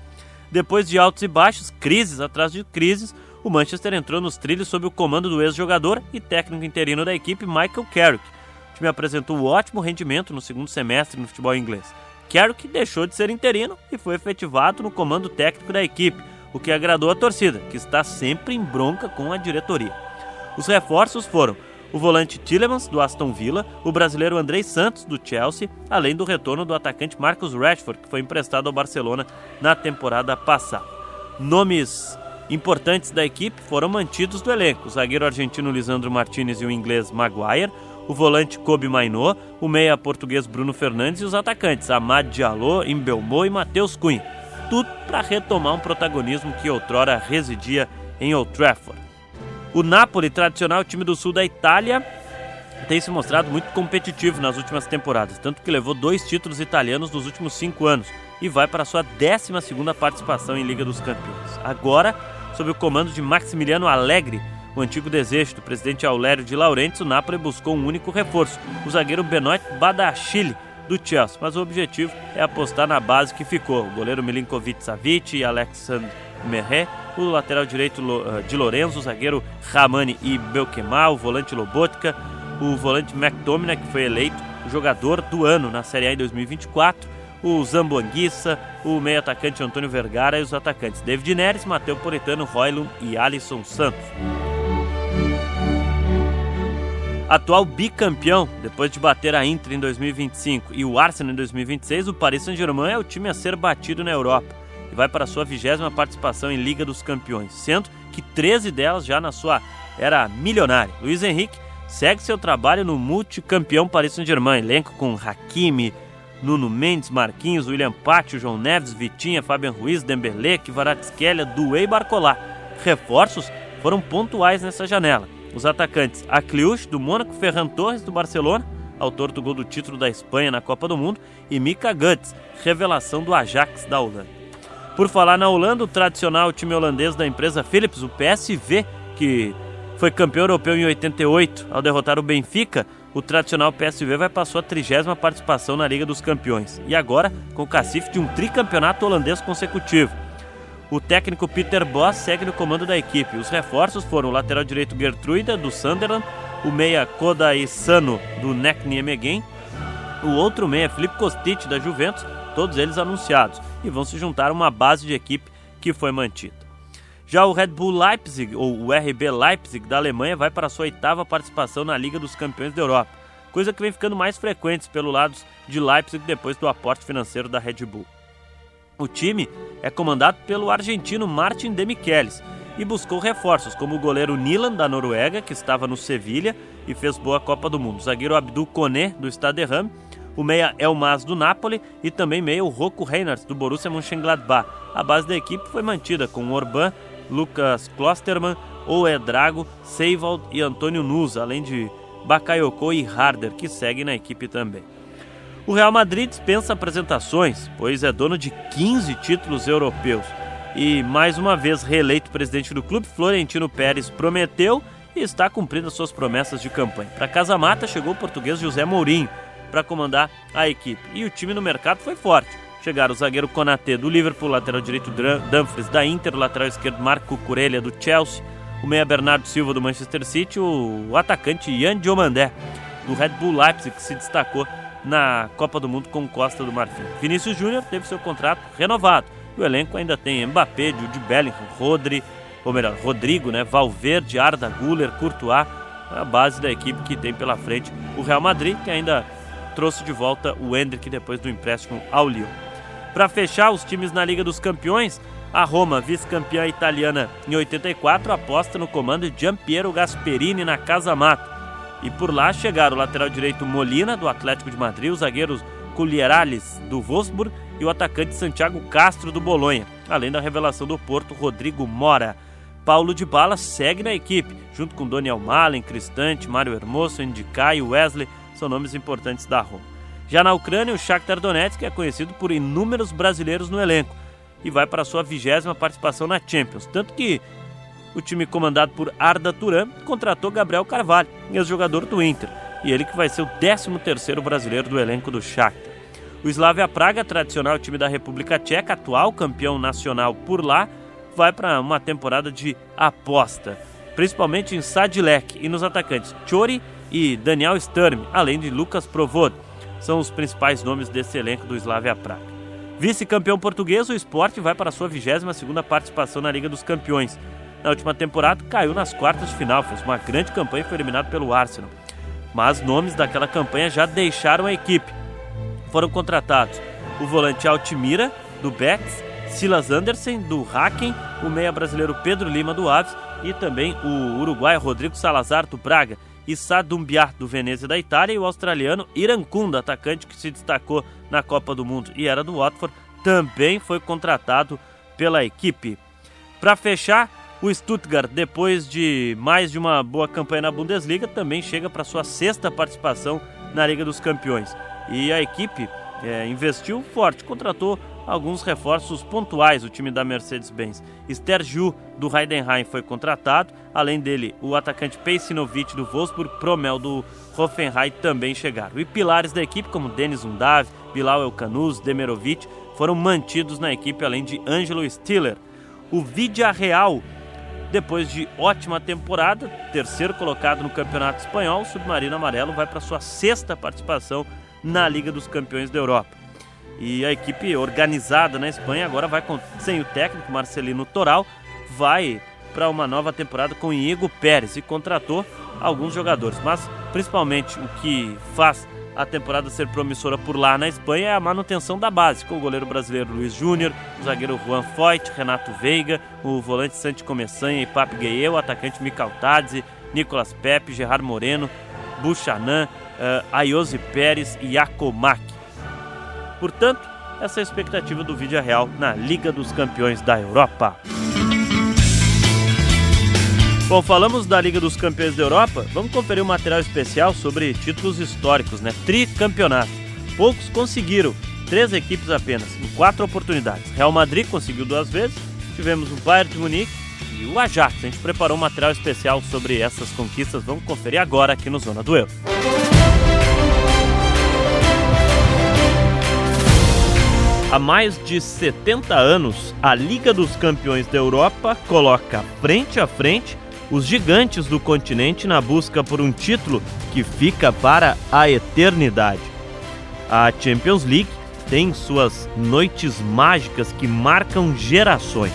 Depois de altos e baixos, crises atrás de crises, o Manchester entrou nos trilhos sob o comando do ex-jogador e técnico interino da equipe, Michael Carrick. O time apresentou ótimo rendimento no segundo semestre no futebol inglês. Carrick deixou de ser interino e foi efetivado no comando técnico da equipe, o que agradou a torcida, que está sempre em bronca com a diretoria. Os reforços foram o volante Tielemans, do Aston Villa, o brasileiro Andrei Santos, do Chelsea, além do retorno do atacante Marcus Rashford, que foi emprestado ao Barcelona na temporada passada. Nomes importantes da equipe foram mantidos do elenco: o zagueiro argentino Lisandro Martinez e o inglês Maguire, o volante Kobe Mainoo, o meia português Bruno Fernandes e os atacantes Amad Diallo, Mbeumo e Matheus Cunha. Tudo para retomar um protagonismo que outrora residia em Old Trafford. O Napoli, tradicional time do sul da Itália, tem se mostrado muito competitivo nas últimas temporadas, tanto que levou 2 títulos italianos nos últimos 5 anos e vai para a sua 12ª participação em Liga dos Campeões. Agora, sob o comando de Maximiliano Allegri, o antigo desejo do presidente Aurélio de Laurentiis, o Napoli buscou um único reforço, o zagueiro Benoit Badiashile, do Chelsea, mas o objetivo é apostar na base que ficou: o goleiro Milinkovic-Savic e Alexandre Merret, o lateral direito Di Lorenzo, o zagueiro Ramani e Belkemar, o volante Lobotka, o volante McTominay, que foi eleito o jogador do ano na Série A em 2024, o Zambo Anguissa, o meio-atacante Antônio Vergara e os atacantes David Neres, Matteo Politano, Højlund e Alisson Santos. Atual bicampeão, depois de bater a Inter em 2025 e o Arsenal em 2026, o Paris Saint-Germain é o time a ser batido na Europa e vai para a sua 20ª participação em Liga dos Campeões, sendo que 13 delas já na sua era milionária. Luiz Henrique segue seu trabalho no multicampeão Paris Saint-Germain, elenco com Hakimi, Nuno Mendes, Marquinhos, William Pátio, João Neves, Vitinha, Fabian Ruiz, Dembélé, Kvaratskhelia, Doué e Barcola. Reforços foram pontuais nessa janela. Os atacantes Akliouche, do Mônaco, Ferran Torres, do Barcelona, autor do gol do título da Espanha na Copa do Mundo, e Mika Guts, revelação do Ajax da Holanda. Por falar na Holanda, o tradicional time holandês da empresa Philips, o PSV, que foi campeão europeu em 88 ao derrotar o Benfica, o tradicional PSV vai para a sua 30ª participação na Liga dos Campeões, e agora com o cacife de um tricampeonato holandês consecutivo. O técnico Peter Bosz segue no comando da equipe. Os reforços foram o lateral direito Gertruida, do Sunderland, o meia Kodai Sano, do NEC Nijmegen, o outro meia Filip Kostic, da Juventus, todos eles anunciados, e vão se juntar a uma base de equipe que foi mantida. Já o Red Bull Leipzig, ou o RB Leipzig, da Alemanha, vai para a sua 8ª participação na Liga dos Campeões da Europa, coisa que vem ficando mais frequente pelo lado de Leipzig depois do aporte financeiro da Red Bull. O time é comandado pelo argentino Martin Demichelis e buscou reforços, como o goleiro Nilan, da Noruega, que estava no Sevilha e fez boa Copa do Mundo, o zagueiro Abdul Koné, do Stade Rennes, o meia Elmas, do Napoli, e também meia o Rocco Reinhardt, do Borussia Mönchengladbach. A base da equipe foi mantida com Orban, Lucas Klostermann, Oe Drago, Seiwald e Antônio Nusa, além de Bakayoko e Harder, que seguem na equipe também. O Real Madrid dispensa apresentações, pois é dono de 15 títulos europeus. E, mais uma vez, reeleito presidente do clube, Florentino Pérez prometeu e está cumprindo as suas promessas de campanha. Para Casa Mata chegou o português José Mourinho para comandar a equipe. E o time no mercado foi forte. Chegaram o zagueiro Konaté, do Liverpool, o lateral direito Dumfries, da Inter, o lateral esquerdo Marco Cucurella, do Chelsea, o meia Bernardo Silva, do Manchester City, o atacante Yan Diomandé, do Red Bull Leipzig, que se destacou na Copa do Mundo com Costa do Marfim. Vinícius Júnior teve seu contrato renovado. O elenco ainda tem Mbappé, Jude Bellingham, Rodrigo, Valverde, Arda Güler, Courtois, a base da equipe que tem pela frente o Real Madrid, que ainda trouxe de volta o Endrick depois do empréstimo ao Lyon. Para fechar os times na Liga dos Campeões, a Roma, vice-campeã italiana em 84, aposta no comando de Giampiero Gasperini na Casa Mata. E por lá chegaram o lateral direito Molina, do Atlético de Madrid, os zagueiros Culierales, do Wolfsburg, e o atacante Santiago Castro, do Bolonha, além da revelação do Porto, Rodrigo Mora. Paulo Dybala segue na equipe, junto com Daniel Malen, Cristante, Mário Hermoso, Ndicai e Wesley, são nomes importantes da Roma. Já na Ucrânia, o Shakhtar Donetsk é conhecido por inúmeros brasileiros no elenco e vai para a sua 20ª participação na Champions, tanto que o time comandado por Arda Turan contratou Gabriel Carvalho, ex-jogador do Inter, e ele que vai ser o 13º brasileiro do elenco do Shakhtar. O Slavia Praga, tradicional time da República Tcheca, atual campeão nacional por lá, vai para uma temporada de aposta, principalmente em Sadilek e nos atacantes Chori e Daniel Sturm, além de Lucas Provod. São os principais nomes desse elenco do Slavia Praga. Vice-campeão português, o Sport vai para a sua 22ª participação na Liga dos Campeões. Na última temporada, caiu nas quartas de final, fez uma grande campanha e foi eliminado pelo Arsenal. Mas nomes daquela campanha já deixaram a equipe. Foram contratados o volante Altimira, do Betis, Silas Andersen, do Haken, o meia brasileiro Pedro Lima, do Aves, e também o uruguaio Rodrigo Salazar, do Braga, Issa Doumbia, do Venezia da Itália, e o australiano Irankunda, atacante que se destacou na Copa do Mundo e era do Watford, também foi contratado pela equipe. Para fechar, o Stuttgart, depois de mais de uma boa campanha na Bundesliga, também chega para sua 6ª participação na Liga dos Campeões. E a equipe investiu forte, contratou alguns reforços pontuais o time da Mercedes-Benz. Sterju, do Heidenheim, foi contratado. Além dele, o atacante Pejsinovic, do Wolfsburg, Promel, do Hoffenheim, também chegaram. E pilares da equipe, como Denis Undav, Bilal Elkanous, Demirovic, foram mantidos na equipe, além de Ângelo Stiller. O Villarreal, depois de ótima temporada, terceiro colocado no Campeonato Espanhol, o Submarino Amarelo vai para sua 6ª participação na Liga dos Campeões da Europa. E a equipe organizada na Espanha agora vai sem o técnico Marcelino Toral, vai para uma nova temporada com Inigo Pérez e contratou alguns jogadores. Mas principalmente o que faz a temporada ser promissora por lá na Espanha é a manutenção da base, com o goleiro brasileiro Luiz Júnior, o zagueiro Juan Foyt, Renato Veiga, o volante Santi Começanha e Pape Gueye, o atacante Mikal Tadze, Nicolas Pepe, Gerard Moreno, Buchanan, Ayoze Pérez e Yacomac. Portanto, essa é a expectativa do Villarreal na Liga dos Campeões da Europa. Bom, falamos da Liga dos Campeões da Europa, vamos conferir um material especial sobre títulos históricos, Tricampeonato. Poucos conseguiram, 3 equipes apenas, em 4 oportunidades. Real Madrid conseguiu 2 vezes, tivemos o Bayern de Munique e o Ajax. A gente preparou um material especial sobre essas conquistas, vamos conferir agora aqui no Zona do Euro. Há mais de 70 anos, a Liga dos Campeões da Europa coloca frente a frente os gigantes do continente na busca por um título que fica para a eternidade. A Champions League tem suas noites mágicas que marcam gerações.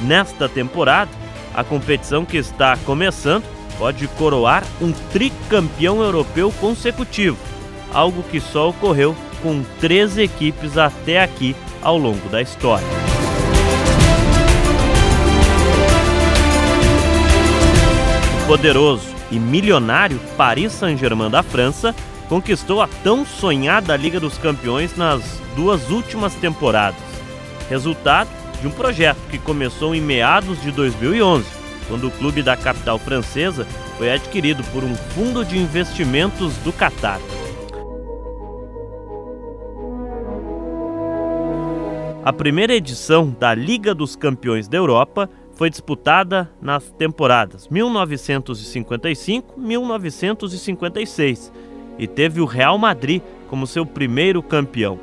Nesta temporada, a competição que está começando pode coroar um tricampeão europeu consecutivo, algo que só ocorreu com 3 equipes até aqui ao longo da história. O poderoso e milionário Paris Saint-Germain da França conquistou a tão sonhada Liga dos Campeões nas 2 últimas temporadas. Resultado de um projeto que começou em meados de 2011, quando o clube da capital francesa foi adquirido por um fundo de investimentos do Catar. A primeira edição da Liga dos Campeões da Europa foi disputada nas temporadas 1955-1956 e teve o Real Madrid como seu primeiro campeão.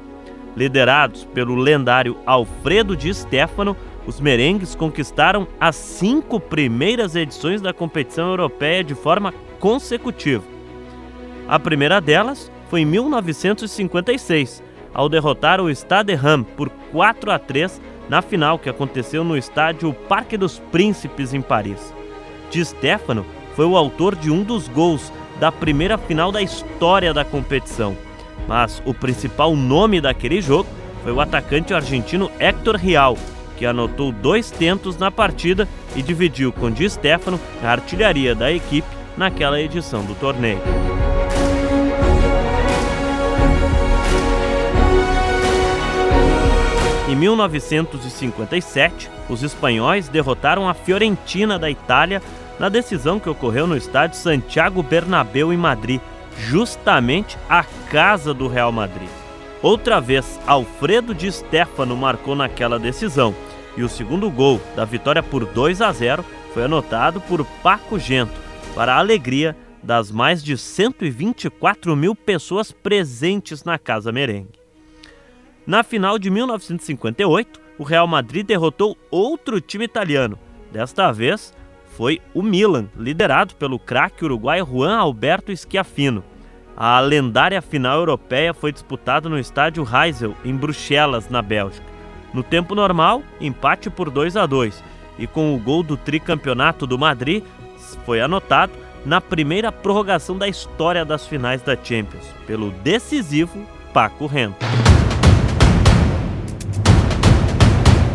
Liderados pelo lendário Alfredo Di Stéfano, os merengues conquistaram as 5 primeiras edições da competição europeia de forma consecutiva. A primeira delas foi em 1956, ao derrotar o Stade Reims por 4-3 na final que aconteceu no estádio Parque dos Príncipes em Paris. Di Stéfano foi o autor de um dos gols da primeira final da história da competição, mas o principal nome daquele jogo foi o atacante argentino Héctor Rial, que anotou 2 tentos na partida e dividiu com Di Stéfano a artilharia da equipe naquela edição do torneio. Em 1957, os espanhóis derrotaram a Fiorentina da Itália na decisão que ocorreu no estádio Santiago Bernabéu em Madrid, justamente a casa do Real Madrid. Outra vez, Alfredo Di Stéfano marcou naquela decisão e o segundo gol da vitória por 2-0 foi anotado por Paco Gento, para a alegria das mais de 124 mil pessoas presentes na Casa Merengue. Na final de 1958, o Real Madrid derrotou outro time italiano. Desta vez, foi o Milan, liderado pelo craque uruguaio Juan Alberto Schiaffino. A lendária final europeia foi disputada no estádio Heysel, em Bruxelas, na Bélgica. No tempo normal, empate por 2-2, e com o gol do tricampeonato do Madrid, foi anotado na primeira prorrogação da história das finais da Champions, pelo decisivo Paco Gento.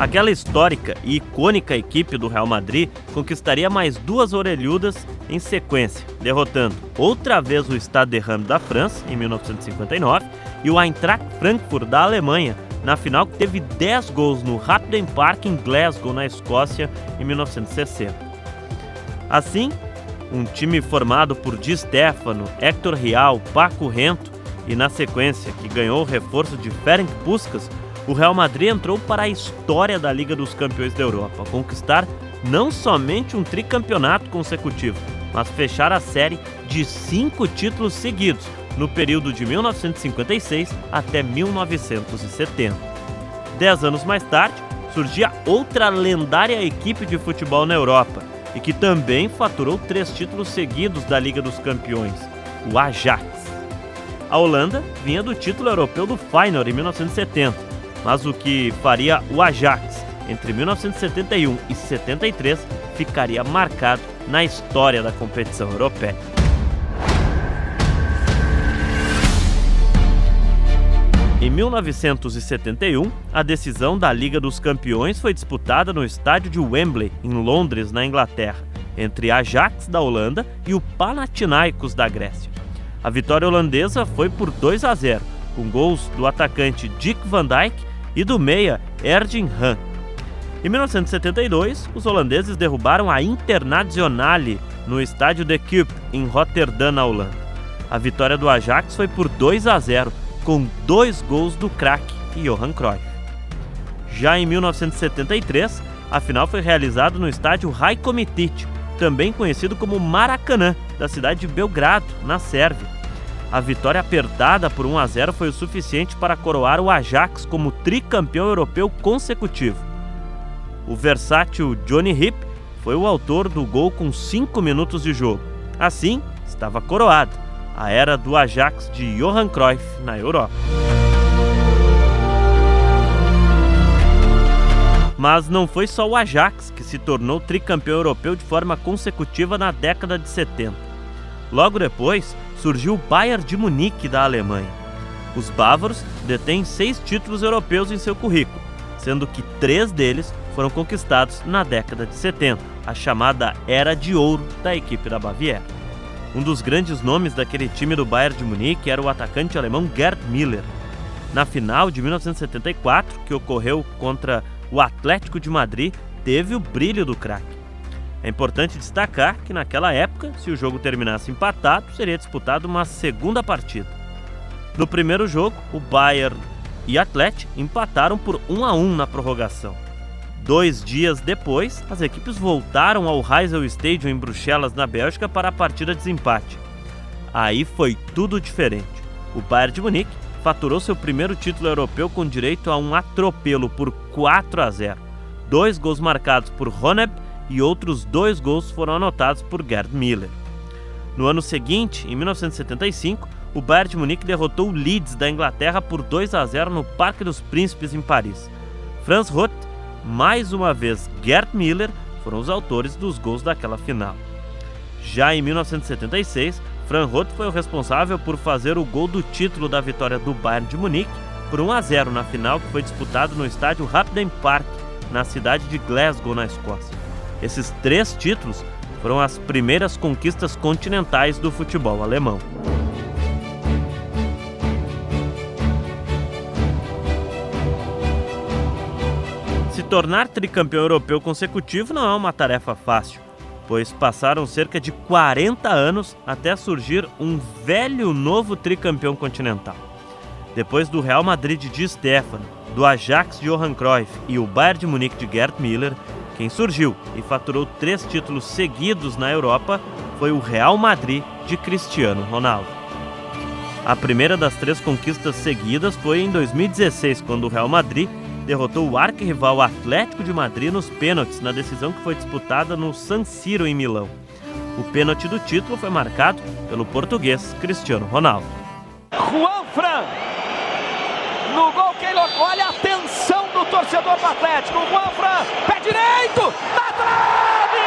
Aquela histórica e icônica equipe do Real Madrid conquistaria mais 2 orelhudas em sequência, derrotando outra vez o Stade Reims da França, em 1959, e o Eintracht Frankfurt da Alemanha, na final que teve 10 gols no Hampden Park em Glasgow, na Escócia, em 1960. Assim, um time formado por Di Stéfano, Héctor Rial, Paco Gento e, na sequência, que ganhou o reforço de Ferenc Puskás, o Real Madrid entrou para a história da Liga dos Campeões da Europa, ao conquistar não somente um tricampeonato consecutivo, mas fechar a série de 5 títulos seguidos, no período de 1956 até 1970. 10 anos mais tarde, surgia outra lendária equipe de futebol na Europa, e que também faturou 3 títulos seguidos da Liga dos Campeões, o Ajax. A Holanda vinha do título europeu do Feyenoord em 1970, mas o que faria o Ajax entre 1971 e 73 ficaria marcado na história da competição europeia. Em 1971, a decisão da Liga dos Campeões foi disputada no estádio de Wembley, em Londres, na Inglaterra, entre Ajax da Holanda e o Panathinaikos da Grécia. A vitória holandesa foi por 2-0, com gols do atacante Dick Van Dijk e do meia Erling Haaland. Em 1972, os holandeses derrubaram a Internazionale no estádio De Kuip, em Roterdã, na Holanda. A vitória do Ajax foi por 2-0, com 2 gols do craque Johan Cruyff. Já em 1973, a final foi realizada no estádio Rajko Mitić, também conhecido como Maracanã, da cidade de Belgrado, na Sérvia. A vitória apertada por 1-0 foi o suficiente para coroar o Ajax como tricampeão europeu consecutivo. O versátil Johnny Hipp foi o autor do gol com 5 minutos de jogo. Assim, estava coroado a era do Ajax de Johan Cruyff na Europa. Mas não foi só o Ajax que se tornou tricampeão europeu de forma consecutiva na década de 70. Logo depois, surgiu o Bayern de Munique da Alemanha. Os bávaros detêm 6 títulos europeus em seu currículo, sendo que 3 deles foram conquistados na década de 70, a chamada Era de Ouro da equipe da Baviera. Um dos grandes nomes daquele time do Bayern de Munique era o atacante alemão Gerd Müller. Na final de 1974, que ocorreu contra o Atlético de Madrid, teve o brilho do craque. É importante destacar que naquela época, se o jogo terminasse empatado, seria disputada uma segunda partida. No primeiro jogo, o Bayern e Atlético empataram por 1-1 na prorrogação. 2 dias depois, as equipes voltaram ao Heysel Stadium em Bruxelas, na Bélgica, para a partida de desempate. Aí foi tudo diferente. O Bayern de Munique faturou seu primeiro título europeu com direito a um atropelo por 4-0. 2 gols marcados por Roneb e outros 2 gols foram anotados por Gerd Müller. No ano seguinte, em 1975, o Bayern de Munique derrotou o Leeds da Inglaterra por 2-0 no Parque dos Príncipes, em Paris. Franz Roth, mais uma vez Gerd Müller, foram os autores dos gols daquela final. Já em 1976, Franz Roth foi o responsável por fazer o gol do título da vitória do Bayern de Munique por 1-0 na final, que foi disputado no estádio Hampden Park, na cidade de Glasgow, na Escócia. Esses 3 títulos foram as primeiras conquistas continentais do futebol alemão. Se tornar tricampeão europeu consecutivo não é uma tarefa fácil, pois passaram cerca de 40 anos até surgir um velho novo tricampeão continental. Depois do Real Madrid de Di Stéfano, do Ajax de Johan Cruyff e o Bayern de Munique de Gerd Müller, quem surgiu e faturou 3 títulos seguidos na Europa foi o Real Madrid de Cristiano Ronaldo. A primeira das 3 conquistas seguidas foi em 2016, quando o Real Madrid derrotou o arquirrival Atlético de Madrid nos pênaltis, na decisão que foi disputada no San Siro, em Milão. O pênalti do título foi marcado pelo português Cristiano Ronaldo. Juan Fran, no gol que ele... Olha a atenção do torcedor do Atlético. Juan Fran, pé direito, na trave!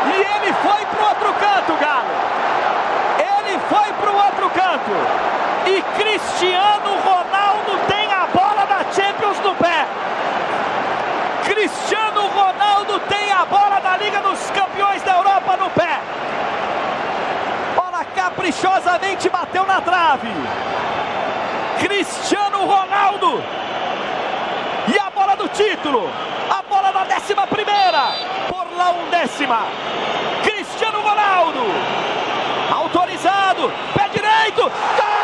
E ele foi pro outro canto, Galo. Ele foi pro outro canto. E Cristiano Ronaldo tem a bola da Champions no pé. Cristiano Ronaldo tem a bola da Liga dos Campeões da Europa no pé. Bola caprichosamente bateu na trave. Cristiano Ronaldo. E a bola do título. A bola da 11ª. Por lá 1ª. Cristiano Ronaldo. Autorizado. Pé direito. Gol!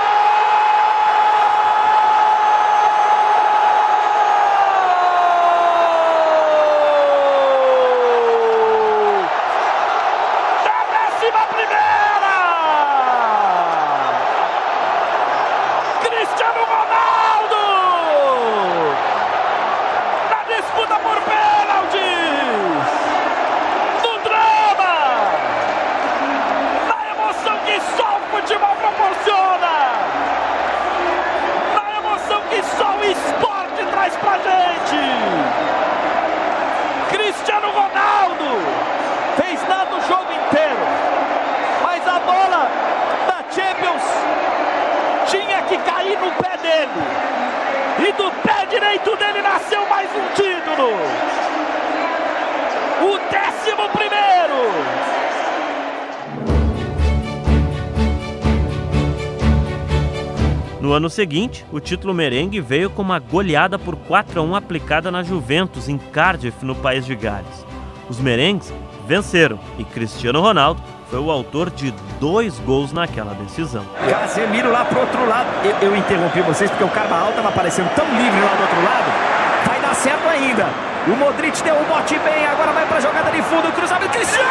no pé dele. E do pé direito dele nasceu mais um título. O 11º. No ano seguinte, o título merengue veio com uma goleada por 4-1 aplicada na Juventus, em Cardiff, no país de Gales. Os merengues venceram e Cristiano Ronaldo foi o autor de 2 gols naquela decisão. Casemiro lá pro outro lado. Eu interrompi vocês porque o Carvajal estava parecendo tão livre lá do outro lado. Vai dar certo ainda. O Modric deu o bote bem, agora vai pra jogada de fundo, cruzamento, Cristiano!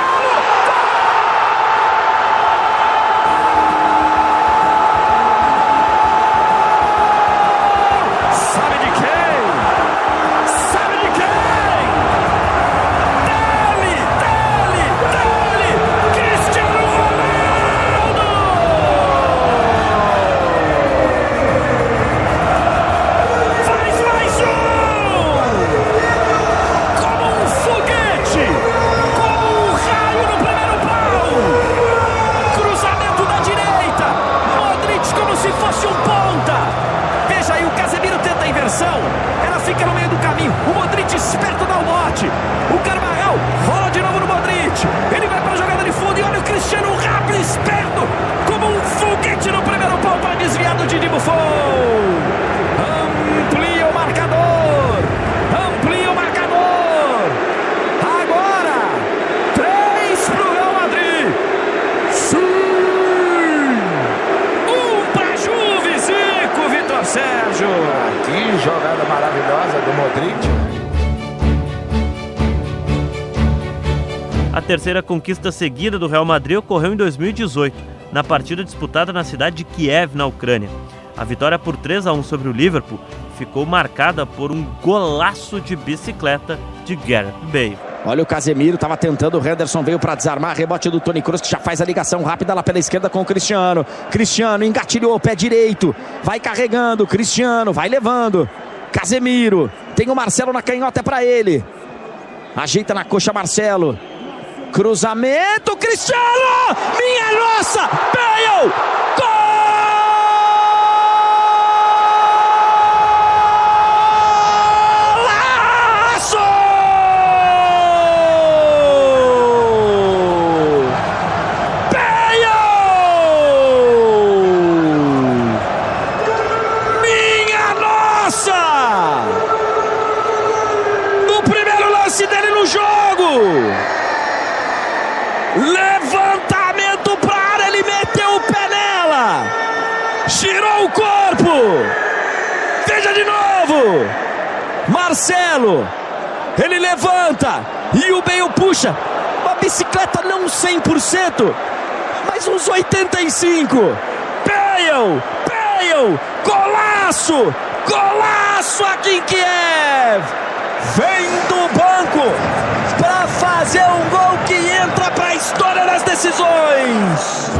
Ela fica no meio do caminho. O Modric esperto dá o bote. O Carvajal rola de novo no Modric. Ele vai para a jogada de fundo e olha o Cristiano rápido, esperto, como um foguete no primeiro pau para desviar do Didi Buffon. Amplia o marcador. Amplia o marcador. Agora 3 pro Real Madrid. Sim! 1 para Juve, Zico, Vitor Sérgio. Que jogada maravilhosa do Modric. A terceira conquista seguida do Real Madrid ocorreu em 2018, na partida disputada na cidade de Kiev, na Ucrânia. A vitória por 3-1 sobre o Liverpool ficou marcada por um golaço de bicicleta de Gareth Bale. Olha o Casemiro, estava tentando, o Henderson veio para desarmar, rebote do Toni Kroos, que já faz a ligação rápida lá pela esquerda com o Cristiano. Cristiano engatilhou, pé direito, vai carregando, Cristiano vai levando. Casemiro, tem o Marcelo na canhota, é para ele. Ajeita na coxa Marcelo. Cruzamento, Cristiano! Minha nossa! Bale! No primeiro lance dele no jogo, levantamento para a área, ele meteu o pé nela, girou o corpo, veja de novo, Marcelo, ele levanta e o Bale puxa, uma bicicleta não 100%, mas uns 85%, Bale, golaço! Golaço aqui em Kiev! Vem do banco para fazer um gol que entra para a história das decisões!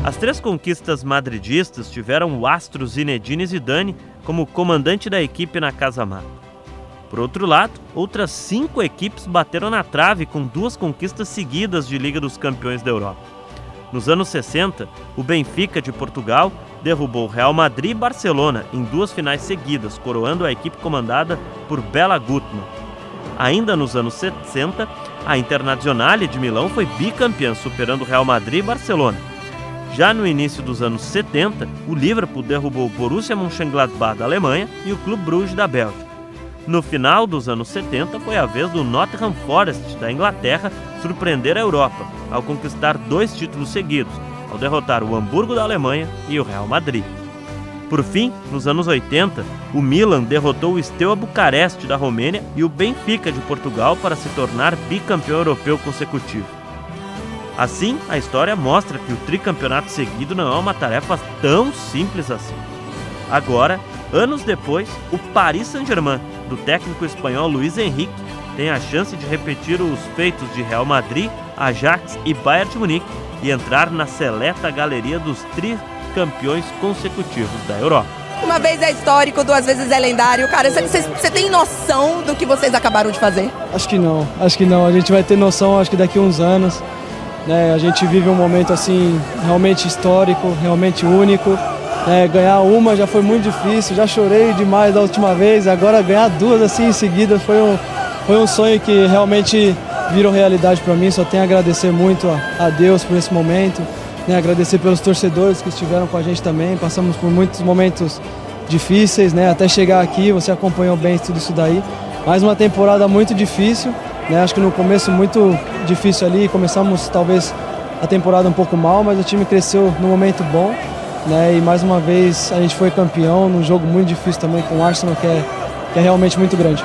As 3 conquistas madridistas tiveram o astro Zinedine Zidane como comandante da equipe na casa-mata. Por outro lado, outras 5 equipes bateram na trave com 2 conquistas seguidas de Liga dos Campeões da Europa. Nos anos 60, o Benfica de Portugal derrubou Real Madrid e Barcelona em 2 finais seguidas, coroando a equipe comandada por Bela Gutmann. Ainda nos anos 60, a Internazionale de Milão foi bicampeã, superando Real Madrid e Barcelona. Já no início dos anos 70, o Liverpool derrubou o Borussia Mönchengladbach da Alemanha e o Clube Bruges da Bélgica. No final dos anos 70, foi a vez do Nottingham Forest da Inglaterra surpreender a Europa, ao conquistar 2 títulos seguidos, ao derrotar o Hamburgo da Alemanha e o Real Madrid. Por fim, nos anos 80, o Milan derrotou o Steaua Bucareste da Romênia e o Benfica de Portugal para se tornar bicampeão europeu consecutivo. Assim, a história mostra que o tricampeonato seguido não é uma tarefa tão simples assim. Agora, anos depois, o Paris Saint-Germain, do técnico espanhol Luis Enrique, tem a chance de repetir os feitos de Real Madrid, Ajax e Bayern de Munique e entrar na seleta galeria dos tricampeões consecutivos da Europa. Uma vez é histórico, 2 vezes é lendário. Cara, você tem noção do que vocês acabaram de fazer? Acho que não. A gente vai ter noção, acho que daqui a uns anos. né? A gente vive um momento assim realmente histórico, realmente único. Ganhar uma já foi muito difícil, já chorei demais da última vez, agora ganhar 2 assim em seguida foi um sonho que realmente virou realidade para mim. Só tenho a agradecer muito a Deus por esse momento, né? Agradecer pelos torcedores que estiveram com a gente também. Passamos por muitos momentos difíceis, né? Até chegar aqui, você acompanhou bem tudo isso daí. Mais uma temporada muito difícil, né? Acho que no começo muito difícil ali, começamos talvez a temporada um pouco mal, mas o time cresceu num momento bom, né? E mais uma vez a gente foi campeão num jogo muito difícil também com o Arsenal, que é realmente muito grande.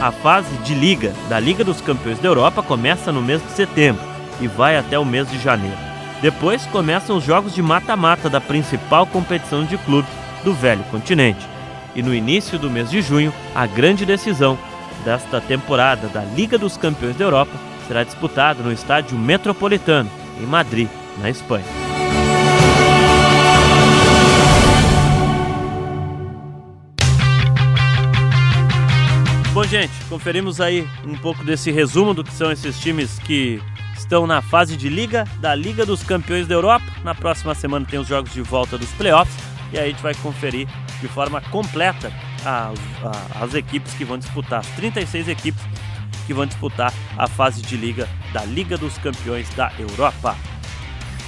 A fase de Liga da Liga dos Campeões da Europa começa no mês de setembro e vai até o mês de janeiro. Depois começam os jogos de mata-mata da principal competição de clubes do velho continente. E no início do mês de junho, a grande decisão desta temporada da Liga dos Campeões da Europa será disputada no estádio Metropolitano, em Madrid, na Espanha. Bom, gente, conferimos aí um pouco desse resumo do que são esses times que estão na fase de Liga da Liga dos Campeões da Europa. Na próxima semana tem os jogos de volta dos playoffs e aí a gente vai conferir de forma completa as equipes que vão disputar, as 36 equipes que vão disputar a fase de Liga da Liga dos Campeões da Europa.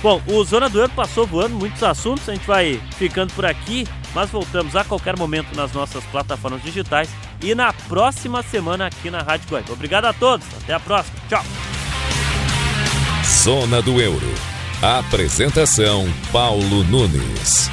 Bom, o Zona do Euro passou voando muitos assuntos, a gente vai ficando por aqui, mas voltamos a qualquer momento nas nossas plataformas digitais e na próxima semana aqui na Rádio Guaíba. Obrigado a todos, até a próxima, tchau! Zona do Euro. Apresentação Paulo Nunes.